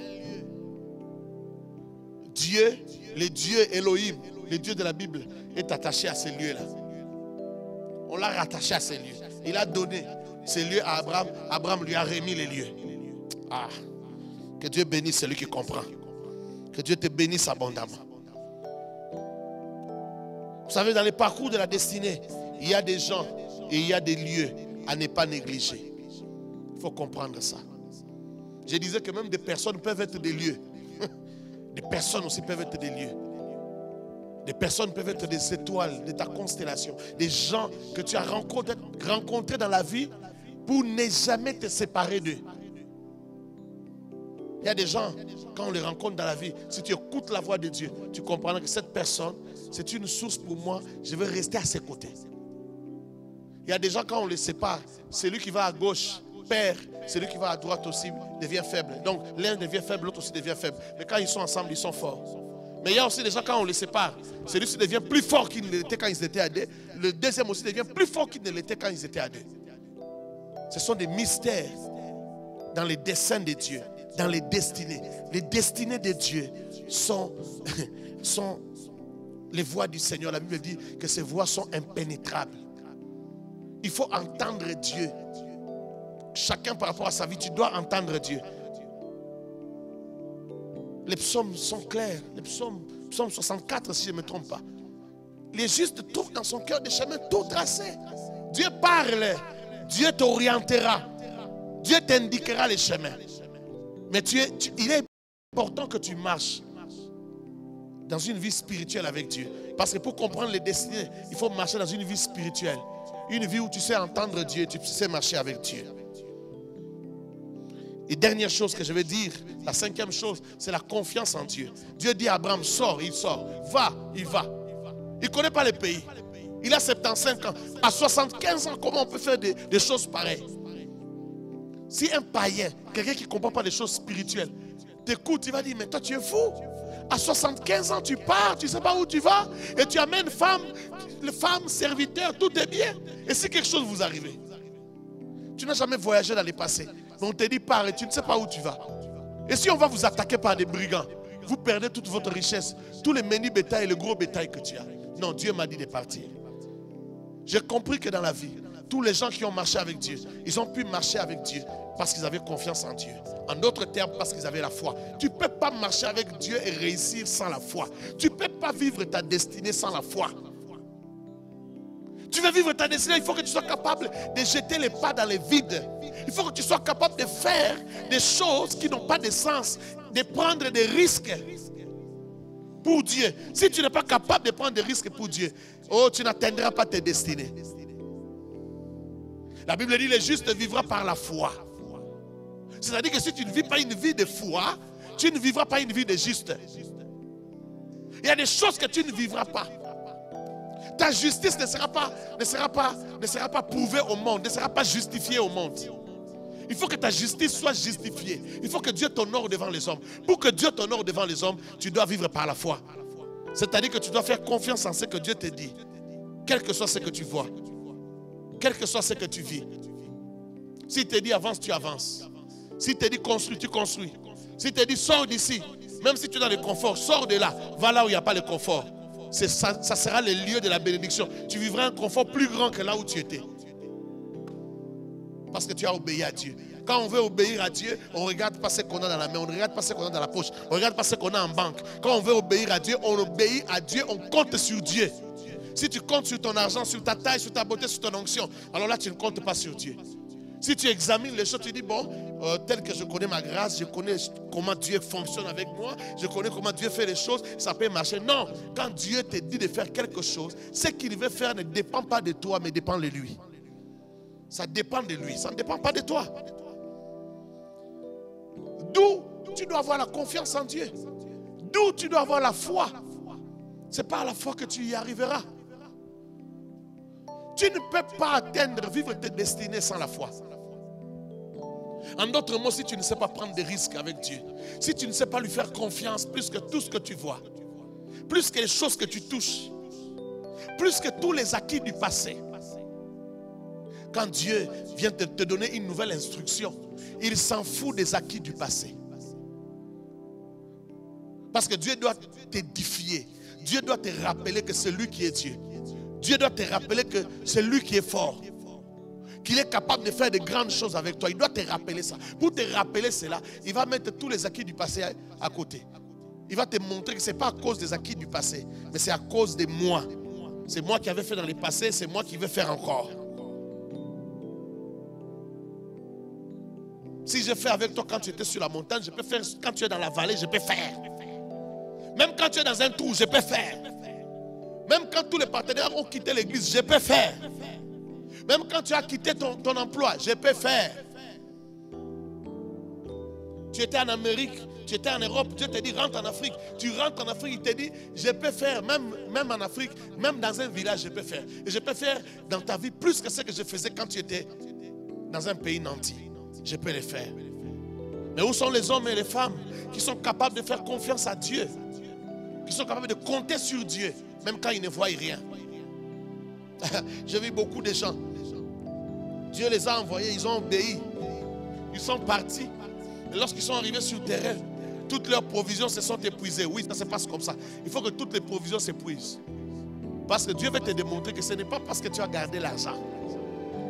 Dieu, le Dieu Elohim, le Dieu de la Bible, est attaché à ces lieux-là. On l'a rattaché à ces lieux. Il a donné ces lieux à Abraham. Abraham lui a remis les lieux. Ah, que Dieu bénisse celui qui comprend. Que Dieu te bénisse abondamment. Vous savez, dans les parcours de la destinée, il y a des gens et il y a des lieux à ne pas négliger. Il faut comprendre ça. Je disais que même des personnes peuvent être des lieux. Des personnes aussi peuvent être des lieux. Des personnes peuvent être des étoiles de ta constellation. Des gens que tu as rencontrés dans la vie pour ne jamais te séparer d'eux. Il y a des gens, quand on les rencontre dans la vie, si tu écoutes la voix de Dieu, tu comprendras que cette personne, c'est une source pour moi, je vais rester à ses côtés. Il y a des gens, quand on les sépare, celui qui va à gauche perd, celui qui va à droite aussi devient faible. Donc l'un devient faible, l'autre aussi devient faible. Mais quand ils sont ensemble, ils sont forts. Mais il y a aussi des gens, quand on les sépare, celui-ci devient plus fort qu'il ne l'était quand ils étaient à deux. Le deuxième aussi devient plus fort qu'il ne l'était quand ils étaient à deux. Ce sont des mystères dans les desseins de Dieu, dans les destinées. Les destinées de Dieu sont les voies du Seigneur. La Bible dit que ces voies sont impénétrables. Il faut entendre Dieu. Chacun par rapport à sa vie, tu dois entendre Dieu. Les psaumes sont clairs. Les psaume 64, si je ne me trompe pas. Les justes trouvent dans son cœur des chemins tout tracés. Dieu parle. Dieu t'orientera. Dieu t'indiquera les chemins. Mais il est important que tu marches dans une vie spirituelle avec Dieu. Parce que pour comprendre les destinées, il faut marcher dans une vie spirituelle. Une vie où tu sais entendre Dieu, tu sais marcher avec Dieu. Et dernière chose que je vais dire, la cinquième chose, c'est la confiance en Dieu. Dieu dit à Abraham, sors, il sort. Va, il va. Il ne connaît pas le pays. Il a 75 ans. À 75 ans, comment on peut faire des choses pareilles? Si un païen, quelqu'un qui ne comprend pas les choses spirituelles, t'écoute, il va dire, mais toi tu es fou. À 75 ans, tu pars, tu ne sais pas où tu vas, et tu amènes femme, serviteur, tout est bien. Et si quelque chose vous arrive, tu n'as jamais voyagé dans le passé, mais on te dit pars et tu ne sais pas où tu vas. Et si on va vous attaquer par des brigands, vous perdez toute votre richesse, tous les menus bétail et le gros bétail que tu as. Non, Dieu m'a dit de partir. J'ai compris que dans la vie, tous les gens qui ont marché avec Dieu, ils ont pu marcher avec Dieu parce qu'ils avaient confiance en Dieu. En d'autres termes, parce qu'ils avaient la foi. Tu ne peux pas marcher avec Dieu et réussir sans la foi. Tu ne peux pas vivre ta destinée sans la foi. Tu veux vivre ta destinée, il faut que tu sois capable de jeter les pas dans les vides. Il faut que tu sois capable de faire des choses qui n'ont pas de sens, de prendre des risques pour Dieu. Si tu n'es pas capable de prendre des risques pour Dieu, oh, tu n'atteindras pas tes destinées. La Bible dit, le juste vivra par la foi. C'est-à-dire que si tu ne vis pas une vie de foi, tu ne vivras pas une vie de juste. Il y a des choses que tu ne vivras pas. Ta justice ne sera pas prouvée au monde, ne sera pas justifiée au monde. Il faut que ta justice soit justifiée. Il faut que Dieu t'honore devant les hommes. Pour que Dieu t'honore devant les hommes, tu dois vivre par la foi. C'est-à-dire que tu dois faire confiance en ce que Dieu te dit. Quel que soit ce que tu vois. Quel que soit ce que tu vis. S'il te dit avance, tu avances. S'il te dit construis, tu construis. S'il te dit sors d'ici, même si tu es dans le confort, sors de là. Va là où il n'y a pas le confort. Ça sera le lieu de la bénédiction. Tu vivras un confort plus grand que là où tu étais. Parce que tu as obéi à Dieu. Quand on veut obéir à Dieu, on ne regarde pas ce qu'on a dans la main, on ne regarde pas ce qu'on a dans la poche, on ne regarde pas ce qu'on a en banque. Quand on veut obéir à Dieu, on obéit à Dieu, on compte sur Dieu. Si tu comptes sur ton argent, sur ta taille, sur ta beauté, sur ton onction, alors là tu ne comptes pas sur Dieu. Si tu examines les choses, tu dis bon, tel que je connais ma grâce, je connais comment Dieu fonctionne avec moi, je connais comment Dieu fait les choses, ça peut marcher. Non, quand Dieu te dit de faire quelque chose, ce qu'il veut faire ne dépend pas de toi, mais dépend de lui. Ça dépend de lui, ça ne dépend pas de toi. D'où tu dois avoir la confiance en Dieu. D'où tu dois avoir la foi. C'est par la foi que tu y arriveras. Tu ne peux pas atteindre, vivre tes destinées sans la foi. En d'autres mots, si tu ne sais pas prendre des risques avec Dieu, si tu ne sais pas lui faire confiance plus que tout ce que tu vois, plus que les choses que tu touches, plus que tous les acquis du passé, quand Dieu vient te donner une nouvelle instruction, il s'en fout des acquis du passé. Parce que Dieu doit t'édifier. Dieu doit te rappeler que c'est lui qui est Dieu. Dieu doit te rappeler que c'est lui qui est fort. Qu'il est capable de faire de grandes choses avec toi. Il doit te rappeler ça. Pour te rappeler cela, il va mettre tous les acquis du passé à côté. Il va te montrer que ce n'est pas à cause des acquis du passé, mais c'est à cause de moi. C'est moi qui avais fait dans le passé, c'est moi qui vais faire encore. Si je fais avec toi quand tu étais sur la montagne, je peux faire. Quand tu es dans la vallée, je peux faire. Même quand tu es dans un trou, je peux faire. Même quand tous les partenaires ont quitté l'église, je peux faire. Même quand tu as quitté ton emploi, je peux faire. Tu étais en Amérique, tu étais en Europe, Dieu te dit rentre en Afrique. Tu rentres en Afrique, il te dit je peux faire, même en Afrique, même dans un village, je peux faire. Et je peux faire dans ta vie plus que ce que je faisais quand tu étais dans un pays nanti. Je peux le faire. Mais où sont les hommes et les femmes qui sont capables de faire confiance à Dieu, qui sont capables de compter sur Dieu, même quand ils ne voient rien? J'ai vu beaucoup de gens. Dieu les a envoyés, ils ont obéi. Ils sont partis. Et lorsqu'ils sont arrivés sur le terrain, toutes leurs provisions se sont épuisées. Oui, ça se passe comme ça. Il faut que toutes les provisions s'épuisent. Parce que Dieu veut te démontrer que ce n'est pas parce que tu as gardé l'argent.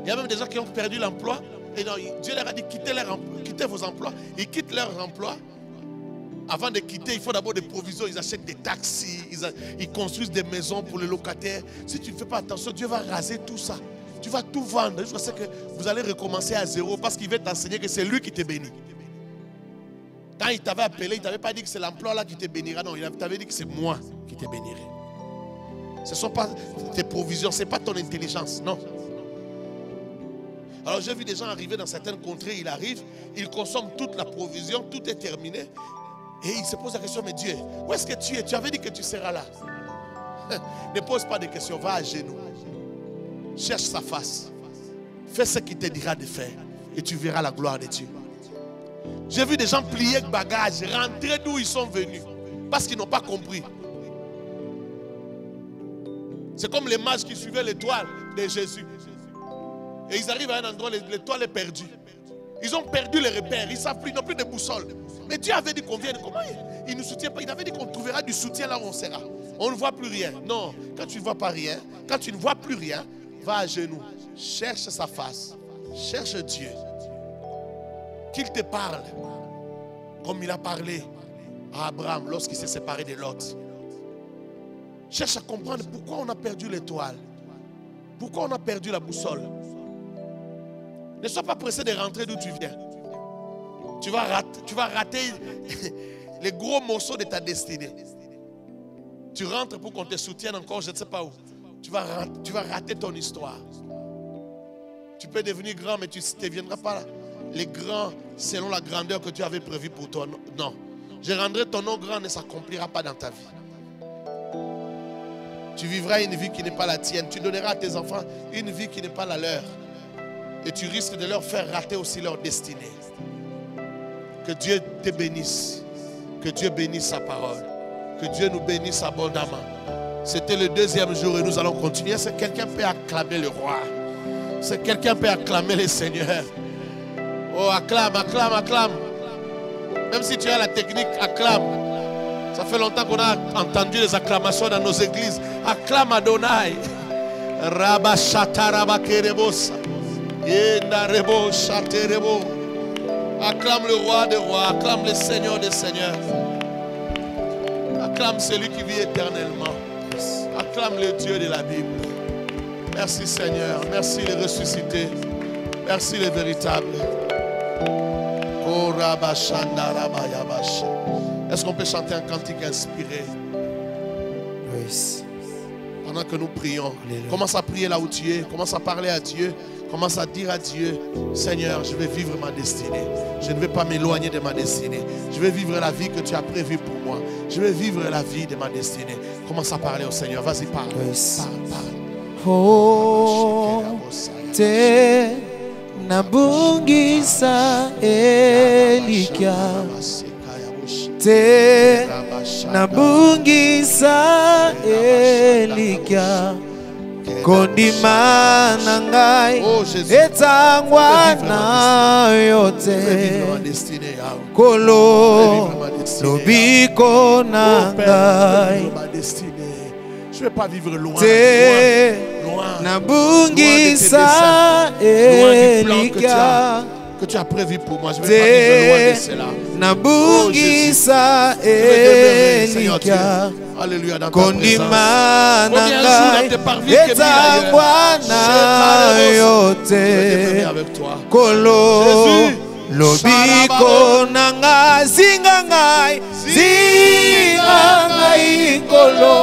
Il y a même des gens qui ont perdu l'emploi. Et non, Dieu leur a dit quittez vos emplois. Ils quittent leur emploi. Avant de quitter, il faut d'abord des provisions. Ils achètent des taxis. Ils construisent des maisons pour les locataires. Si tu ne fais pas attention, Dieu va raser tout ça. Tu vas tout vendre jusqu'à ce que vous allez recommencer à zéro parce qu'il veut t'enseigner que c'est lui qui te bénit. Quand il t'avait appelé, il ne t'avait pas dit que c'est l'emploi là qui te bénira. Non, il t'avait dit que c'est moi qui te bénirai. Ce ne sont pas tes provisions, ce n'est pas ton intelligence, non. Alors j'ai vu des gens arriver dans certaines contrées, ils arrivent, ils consomment toute la provision, tout est terminé. Et ils se posent la question, mais Dieu, où est-ce que tu es? Tu avais dit que tu seras là. Ne pose pas de questions, va à genoux. Cherche sa face. Fais ce qu'il te dira de faire. Et tu verras la gloire de Dieu. J'ai vu des gens plier bagages, rentrer d'où ils sont venus. Parce qu'ils n'ont pas compris. C'est comme les mages qui suivaient l'étoile de Jésus. Et ils arrivent à un endroit, l'étoile est perdue. Ils ont perdu les repères, ils ne savent plus, ils n'ont plus de boussole. Mais Dieu avait dit qu'on vienne. Comment il ne nous soutient pas? Il avait dit qu'on trouvera du soutien là où on sera. On ne voit plus rien. Non, quand tu ne vois pas rien, quand tu ne vois plus rien, va à genoux, cherche sa face, cherche Dieu. Qu'il te parle comme il a parlé à Abraham lorsqu'il s'est séparé de Lot. Cherche à comprendre pourquoi on a perdu l'étoile, pourquoi on a perdu la boussole. Ne sois pas pressé de rentrer d'où tu viens. Tu vas rater les gros morceaux de ta destinée. Tu rentres pour qu'on te soutienne encore, je ne sais pas où. Tu vas rater ton histoire. Tu peux devenir grand, mais tu ne deviendras pas les grands selon la grandeur que tu avais prévue pour toi. Non. Je rendrai ton nom grand, ne s'accomplira pas dans ta vie. Tu vivras une vie qui n'est pas la tienne. Tu donneras à tes enfants une vie qui n'est pas la leur. Et tu risques de leur faire rater aussi leur destinée. Que Dieu te bénisse. Que Dieu bénisse sa parole. Que Dieu nous bénisse abondamment. C'était le deuxième jour et nous allons continuer. Est-ce que quelqu'un peut acclamer le roi? Est-ce que quelqu'un peut acclamer le Seigneur? Oh, acclame, acclame, acclame. Même si tu as la technique, acclame. Ça fait longtemps qu'on a entendu les acclamations dans nos églises. Acclame Adonai. Rabba Shataraba Kerebosa. Yendarebo Shaterebo. Acclame le roi des rois. Acclame le Seigneur des seigneurs. Acclame celui qui vit éternellement. Acclame le Dieu de la Bible. Merci Seigneur. Merci les ressuscités. Merci les véritables. Est-ce qu'on peut chanter un cantique inspiré? Oui. Pendant que nous prions, commence à prier là où tu es. Commence à parler à Dieu. Commence à dire à Dieu, Seigneur, je vais vivre ma destinée. Je ne vais pas m'éloigner de ma destinée. Je vais vivre la vie que tu as prévue pour moi. Je vais vivre la vie de ma destinée. Commence à parler au Seigneur. Vas-y, parle. Parle. Oh, te nabungisa Elika. Te nabungisa Elika. Kondima nangai etangwa na yote kolo lobiko nangai. Je ne vais pas vivre loin. Te nabungisa Elika. Que tu as prévu pour moi. Je ne vais pas vivre loin de cela. Nabungisa Elika. Alléluia, dans ta Kondima nangai etangwa na yote kolo lobiko nangai zinga ngai kolo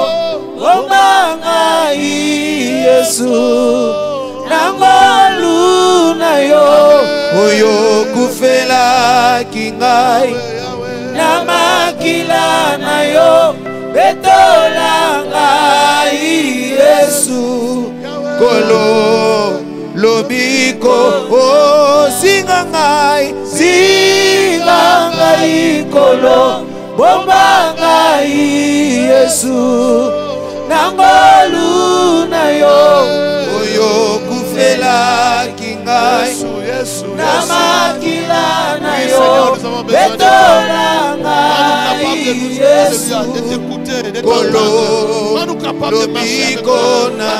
omba ngai Yesu nangolu na yo oyo kufela kingai kolo lobiko oh singa ngai kolo bomba ngai Yesu nangolu na yo oyo kufela kingai na makila na yo betola ngai Yesu kolo lobiko na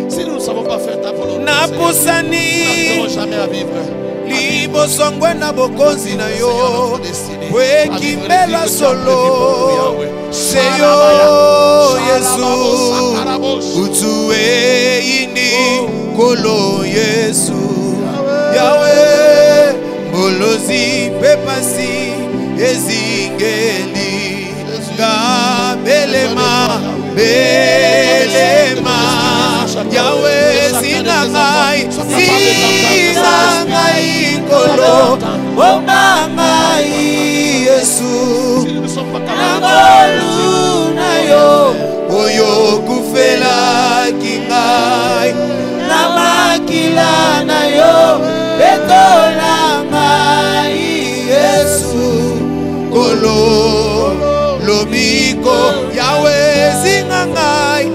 si nous ne savons pas faire ta volonté, na pusani jamais à vivre. libosongwe na bokonzi na yo wekimbela solo seyo Yesu utuwe ini kolo Yesu Yahweh mbolozi pepasi ezingeli belema Yahweh sinangai kolo bomba ngai Yesu nangolu na yo oyo kufela kingai na makila na yo betola ngai Yesu kolo lobiko Yahweh sinangai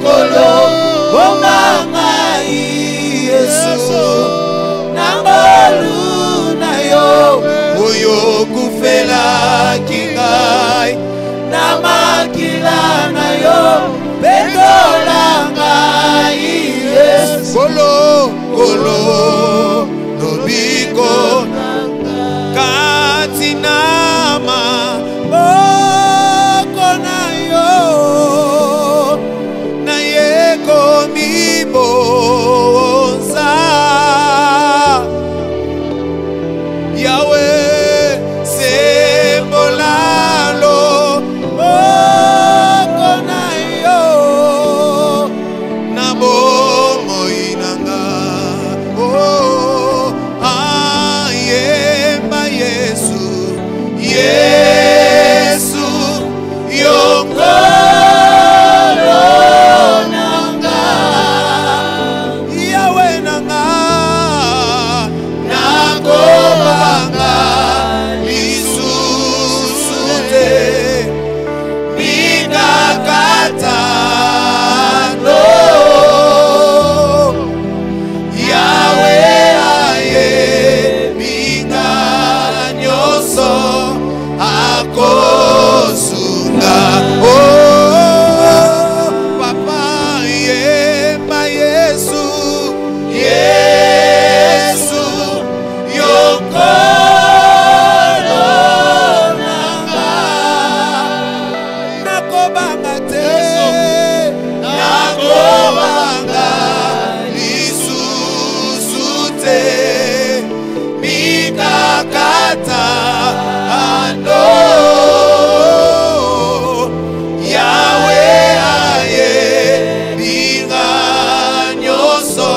kolo bomba ngai Yesu nangolu na yo oyo kufela kingai na makila na yo betola ngai Yesu kolo lobiko katinama boko na yo na yeko mibonza Yahweh sembolalo boko na yo na bomo inanga oh ayemba Yesu yongolo nanga Yahweh nanga nakobanga lisusu te mikakata no Yahweh aye minga nyoso akosunga oh papa yemba Yesu yokolo nanga nakobanga te nakobanga lisusu te mikakata ano Yahweh aye binga nyoso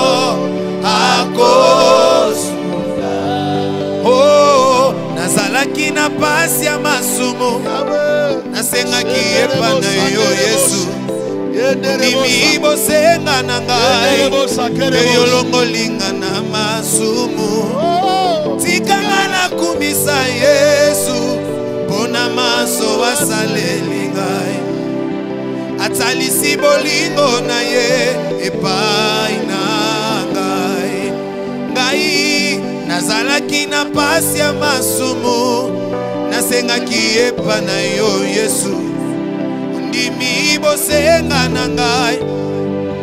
akosunga oh nazalaki na pasi ya masumu nasengaki epa na yo Yesu ndimi bosenga na ngai eyo longolinga na masumu tikanga na kumisa Yesu pona maso wasaleli ngai atalisi bolingo na ye epai na ngai nazalaki na pasi ya masumu nasengaki epa na yo Yesu ndimi bosenga na ngai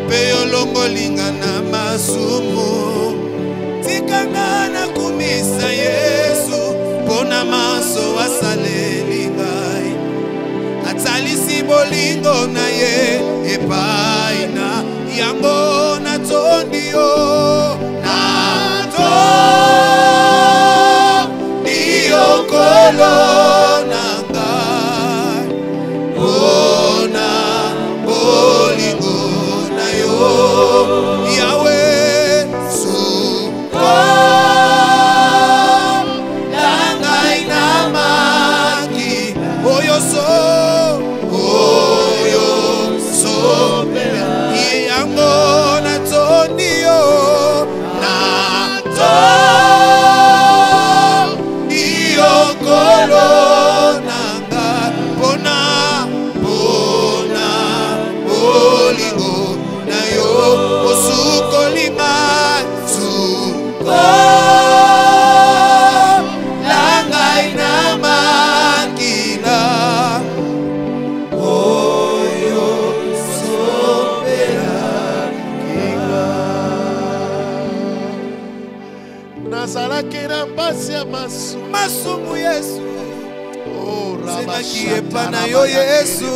pe olongolinga na masumu tikanga na kumisa Yesu pona maso wasaleli ngai atalisi bolingo na ye epai na yango natondi yo natondi yo kolo na ngai pona bolingo na yo Yahweh suko langai na maki oyo so oyo pasi ya masumu. Masumu Yesu. Oh, Sengaki epana yo Yesu.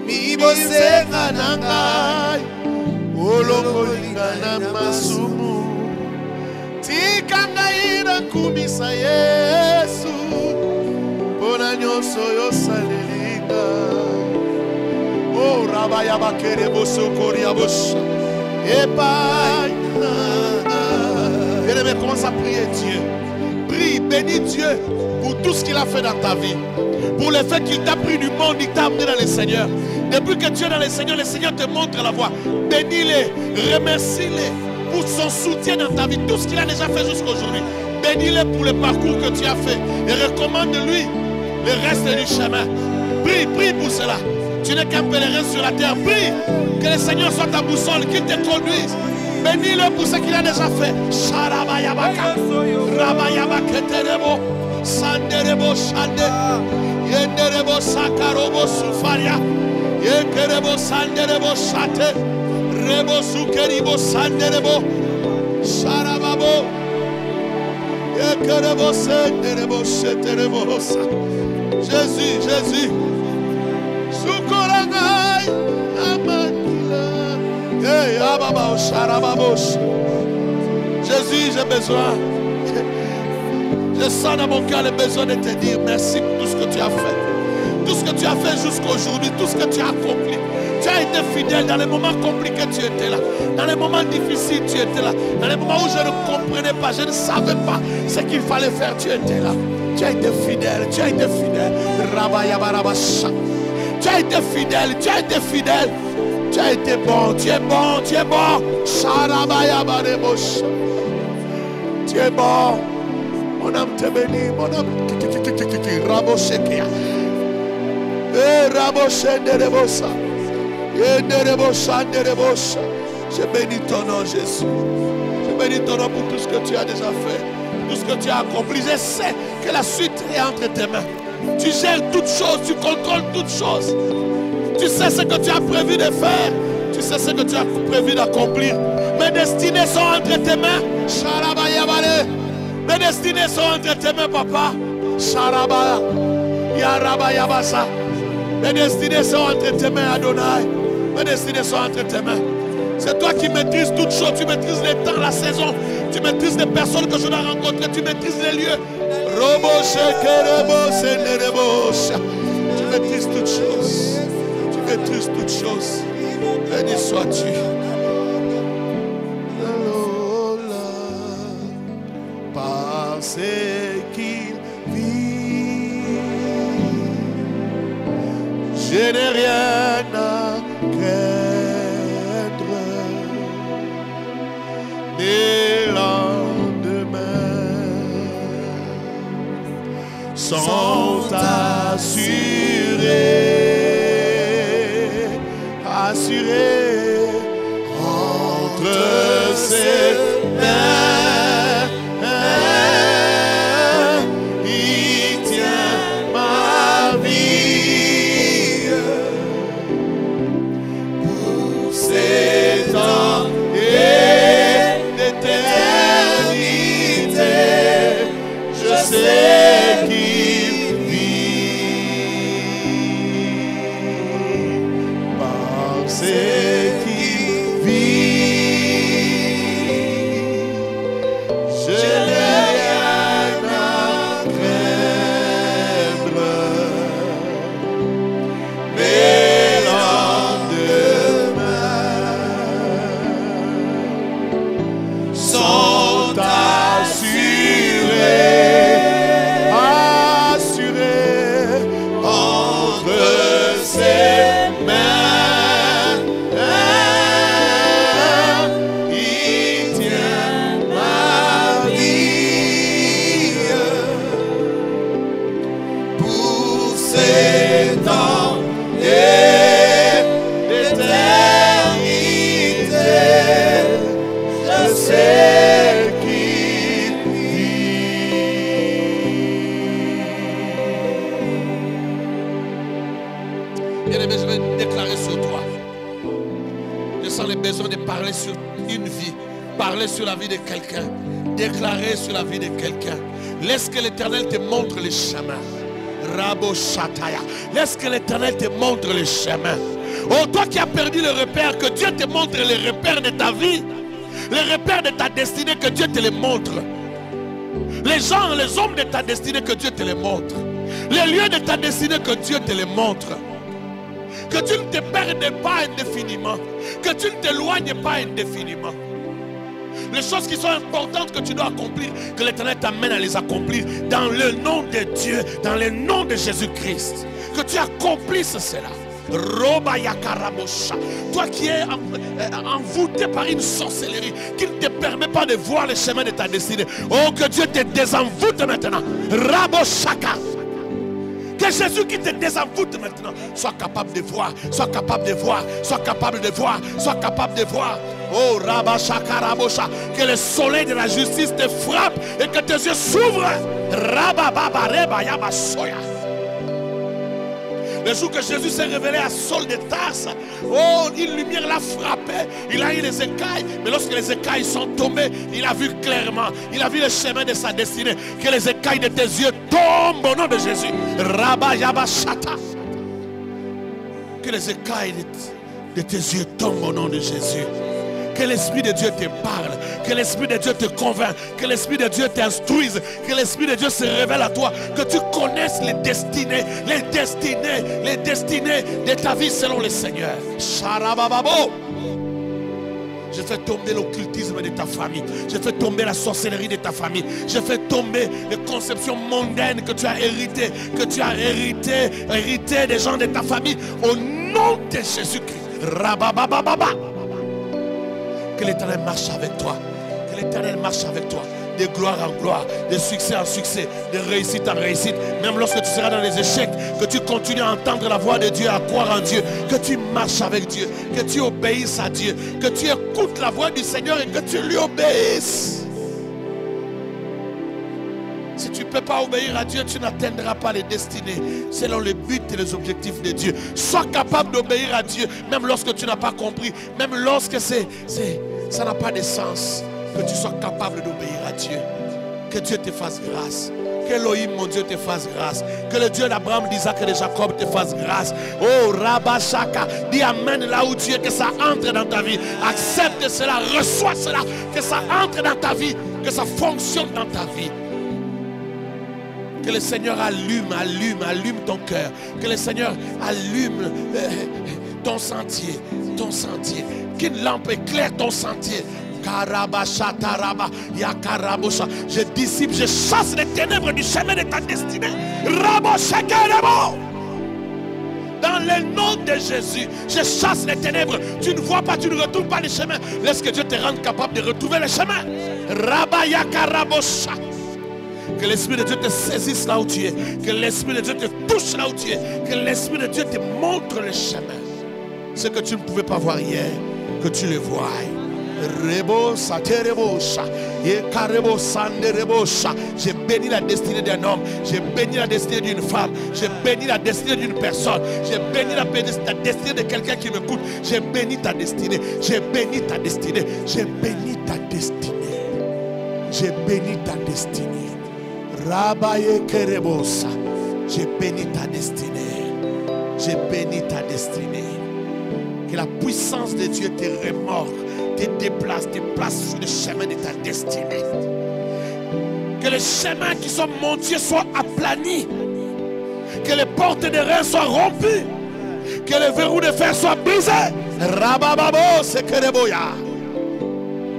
Mibosenga na ngai. Olongolinga na masumu. Tika ngai na kumisa Yesu. Pona nyonso yo salelinga. Oh, rabaya bakere bosokori abosha. Epai. Bien-aimé, commence à prier Dieu. Prie, bénis Dieu pour tout ce qu'il a fait dans ta vie. Pour le fait qu'il t'a pris du monde, il t'a amené dans le Seigneur. Depuis que tu es dans le Seigneur te montre la voie. Bénis-les, remercie-les pour son soutien dans ta vie. Tout ce qu'il a déjà fait jusqu'à aujourd'hui. Bénis-les pour le parcours que tu as fait. Et recommande-lui le reste du chemin. Prie, prie pour cela. Tu n'es qu'un pèlerin sur la terre. Prie que le Seigneur soit ta boussole, qu'il te conduise. Bénis-le pour ce qu'il a déjà fait. Sharabayabaka, Rabayabaketerebo, Sanderebo Shande, Yenderebo Sakarobo Sufaria, Yekerebo Sanderebo Shate, Rebo Sukeribo Sanderebo, Sharababo, Yekerebo Sanderebo Sheterebo. Jésus, Jésus, Sukorangai, Amakila. Jésus, j'ai besoin. Je sens dans mon cœur le besoin de te dire merci pour tout ce que tu as fait. Tout ce que tu as fait jusqu'à aujourd'hui, tout ce que tu as accompli. Tu as été fidèle dans les moments compliqués, tu étais là. Dans les moments difficiles, tu étais là. Dans les moments où je ne comprenais pas, je ne savais pas ce qu'il fallait faire, tu étais là. Tu as été fidèle, tu as été fidèle. Tu as été fidèle, tu as été fidèle. Tu as été bon, tu es bon, tu es bon. Tu es bon. Mon âme te bénit, mon âme. Je bénis ton nom, Jésus. Je bénis ton nom pour tout ce que tu as déjà fait, tout ce que tu as accompli. Je sais que la suite est entre tes mains. Tu gères toutes choses, tu contrôles toutes choses. Tu sais ce que tu as prévu de faire. Tu sais ce que tu as prévu d'accomplir. Mes destinées sont entre tes mains. Mes destinées sont entre tes mains, papa. Mes destinées sont entre tes mains, Adonai. Mes destinées sont entre tes mains. C'est toi qui maîtrises toutes choses. Tu maîtrises les temps, la saison. Tu maîtrises les personnes que je dois rencontrer. Tu maîtrises les lieux. Tu maîtrises toutes choses. Tu maîtrises toutes choses. Béni sois-tu. Parce qu'il vit, je n'ai rien à craindre. Les lendemains sont assurés, assurés entre ses mains. Il tient ma vie pour ces temps et d'éternité. Je sais qu'il vit parce qu'il vit. Je n'ai rien à craindre. Mes lendemains sont assurés, assurés entre ses mains. Il tient ma vie pour ces temps et l'éternité. Je sais qu'il vit. Bien-aimé, je vais déclarer sur toi. Je sens le besoin de parler sur une vie, parler sur la vie de quelqu'un. déclarer sur la vie de quelqu'un. Laisse que l'Éternel te montre les chemins. Rabo Shataya. Laisse que l'Éternel te montre les chemins. Oh, toi qui as perdu le repère, que Dieu te montre les repères de ta vie. Les repères de ta destinée, que Dieu te les montre. Les gens, les hommes de ta destinée, que Dieu te les montre. Les lieux de ta destinée, que Dieu te les montre. Que tu ne te perdes pas indéfiniment. Que tu ne t'éloignes pas indéfiniment. Les choses qui sont importantes que tu dois accomplir, que l'Éternel t'amène à les accomplir dans le nom de Dieu, dans le nom de Jésus-Christ. Que tu accomplisses cela. Toi qui es envoûté par une sorcellerie qui ne te permet pas de voir le chemin de ta destinée. Oh, que Dieu te désenvoûte maintenant. Que Jésus qui te désenvoûte maintenant soit capable de voir, soit capable de voir, soit capable de voir, soit capable de voir. Oh, Rabashaka, que le soleil de la justice te frappe et que tes yeux s'ouvrent. Le jour que Jésus s'est révélé à Saul de Tarse, oh, une lumière l'a frappé. Il a eu les écailles, mais lorsque les écailles sont tombées, il a vu clairement. Il a vu le chemin de sa destinée. Que les écailles de tes yeux tombent au nom de Jésus. Rabba Yabashata. Que les écailles de tes yeux tombent au nom de Jésus. Que l'Esprit de Dieu te parle, que l'Esprit de Dieu te convainc, que l'Esprit de Dieu t'instruise, que l'Esprit de Dieu se révèle à toi, que tu connaisses les destinées de ta vie selon le Seigneur. Sharabababo. Je fais tomber l'occultisme de ta famille. Je fais tomber la sorcellerie de ta famille. Je fais tomber les conceptions mondaines que tu as héritées, hérité des gens de ta famille. Au nom de Jésus-Christ. Rababababa. Que l'Éternel marche avec toi. Que l'Éternel marche avec toi. De gloire en gloire, de succès en succès, de réussite en réussite. Même lorsque tu seras dans les échecs, que tu continues à entendre la voix de Dieu, à croire en Dieu. Que tu marches avec Dieu. Que tu obéisses à Dieu. Que tu écoutes la voix du Seigneur et que tu lui obéisses. Si tu ne peux pas obéir à Dieu, tu n'atteindras pas les destinées selon le but et les objectifs de Dieu. Sois capable d'obéir à Dieu, même lorsque tu n'as pas compris, même lorsque ça n'a pas de sens. Que tu sois capable d'obéir à Dieu. Que Dieu te fasse grâce. Que Elohim, mon Dieu, te fasse grâce. Que le Dieu d'Abraham, d'Isaac et de Jacob te fasse grâce. Oh, Rabashaka, dis Amen là où tu es, que ça entre dans ta vie. Accepte cela, reçois cela, que ça entre dans ta vie, que ça fonctionne dans ta vie. Que le Seigneur allume ton cœur. Que le Seigneur allume ton sentier. Qu'une lampe éclaire ton sentier. Je dissipe, je chasse les ténèbres du chemin de ta destinée. Dans le nom de Jésus, je chasse les ténèbres. Tu ne vois pas, tu ne retrouves pas les chemins. Laisse que Dieu te rende capable de retrouver les chemins. Que l'Esprit de Dieu te saisisse là où tu es. Que l'Esprit de Dieu te touche là où tu es. Que l'Esprit de Dieu te montre le chemin. Ce que tu ne pouvais pas voir hier, que tu le vois. J'ai béni la destinée d'un homme. J'ai béni la destinée d'une femme. J'ai béni la destinée d'une personne. J'ai béni la destinée de quelqu'un qui m'écoute. J'ai béni ta destinée. J'ai béni ta destinée. J'ai béni ta destinée. J'ai béni ta destinée. Rabaye Kerebosa. J'ai béni ta destinée. J'ai béni ta destinée. Que la puissance de Dieu te remorque, te déplace, te place sur le chemin de ta destinée. Que les chemins qui sont montés soient aplanis. Que les portes de reins soient rompues. Que les verrous de fer soient brisés. Rabababo Sekereboya.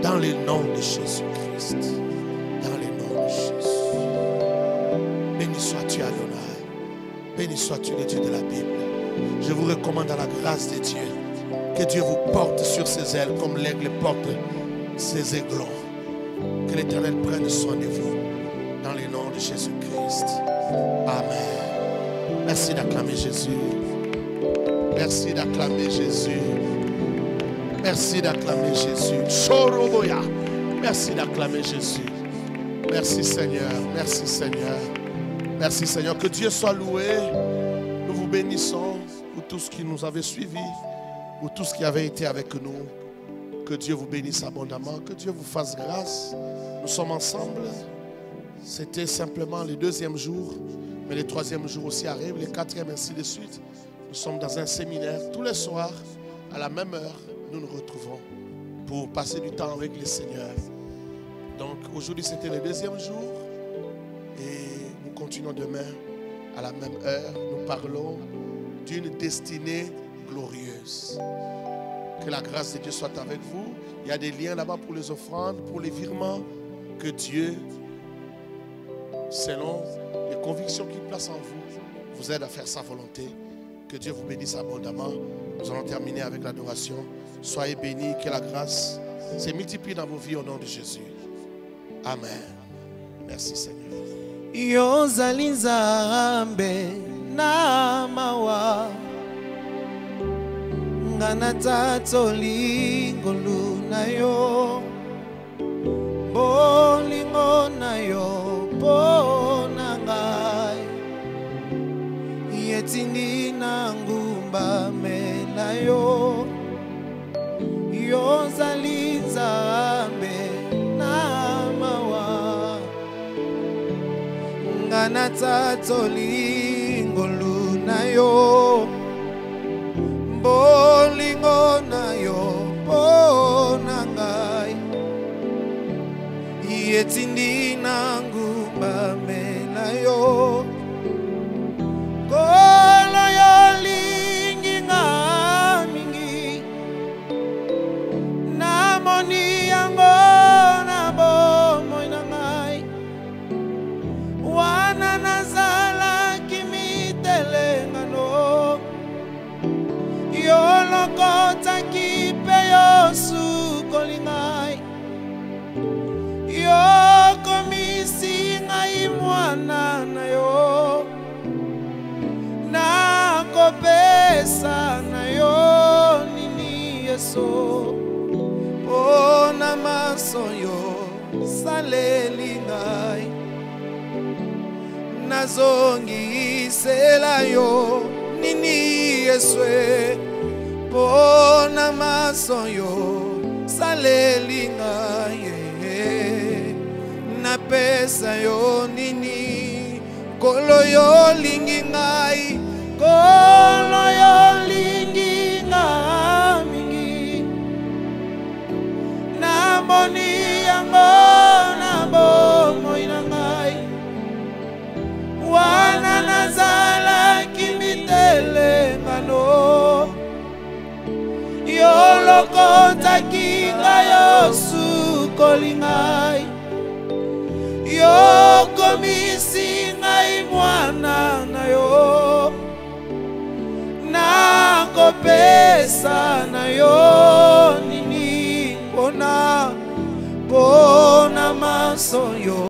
Dans le nom de Jésus-Christ. Dans le nom de Jésus. Béni sois-tu Adonai. Béni sois-tu le Dieu de la Bible. Je vous recommande à la grâce de Dieu. Que Dieu vous porte sur ses ailes comme l'aigle porte ses aiglons. Que l'Éternel prenne soin de vous. Dans le nom de Jésus-Christ. Amen. Merci d'acclamer Jésus. Merci d'acclamer Jésus. Merci d'acclamer Jésus. Choroboya. Merci d'acclamer Jésus. Merci Seigneur. Merci Seigneur. Merci Seigneur. Que Dieu soit loué. Nous vous bénissons pour tout ce qui nous avait suivis, pour tout ce qui avait été avec nous. Que Dieu vous bénisse abondamment, que Dieu vous fasse grâce. Nous sommes ensemble. C'était simplement le 2e jour, mais le 3e jour aussi arrive, le 4e ainsi de suite. Nous sommes dans un séminaire. Tous les soirs, à la même heure, nous nous retrouvons pour passer du temps avec le Seigneur. Donc aujourd'hui c'était le 2e jour et nous continuons demain à la même heure. Nous parlons d'une destinée glorieuse. Que la grâce de Dieu soit avec vous. Il y a des liens là-bas pour les offrandes, pour les virements. Que Dieu, selon les convictions qu'il place en vous, vous aide à faire sa volonté. Que Dieu vous bénisse abondamment. Nous allons terminer avec l'adoration. Soyez bénis, que la grâce se multiplie dans vos vies au nom de Jésus. Amen. Merci Seigneur. Yozali nzambe na mawa ngana tatsolingo lunayo bolingo nayo bonangai yetindi nangumba melayo yozali nzambe na mawa ngana tatsolingo lunayo bolingo nayo bonangai yetindi nangumba melayo kolo yolingi nga mingi namoni yango na bomoi na ngai wana nazalaki mitelengano yolokotaki mpe yosukoli ngai yokomisi ngai mwana na yo nakopesa na yo nini yeso mpona maso yo saleli ngai nazongisela yo nini yeswe pona maso yo saleli ngai napesa yo nini kolo yo lingi ngai kolo yo lingi nga mingi namoni yango na bomoi na ngai wana nazalaki mitelengano yolokotaki ngai yosukoli ngai yokomisi ngai mwana na yo nakopesa na yo nini mpona maso yo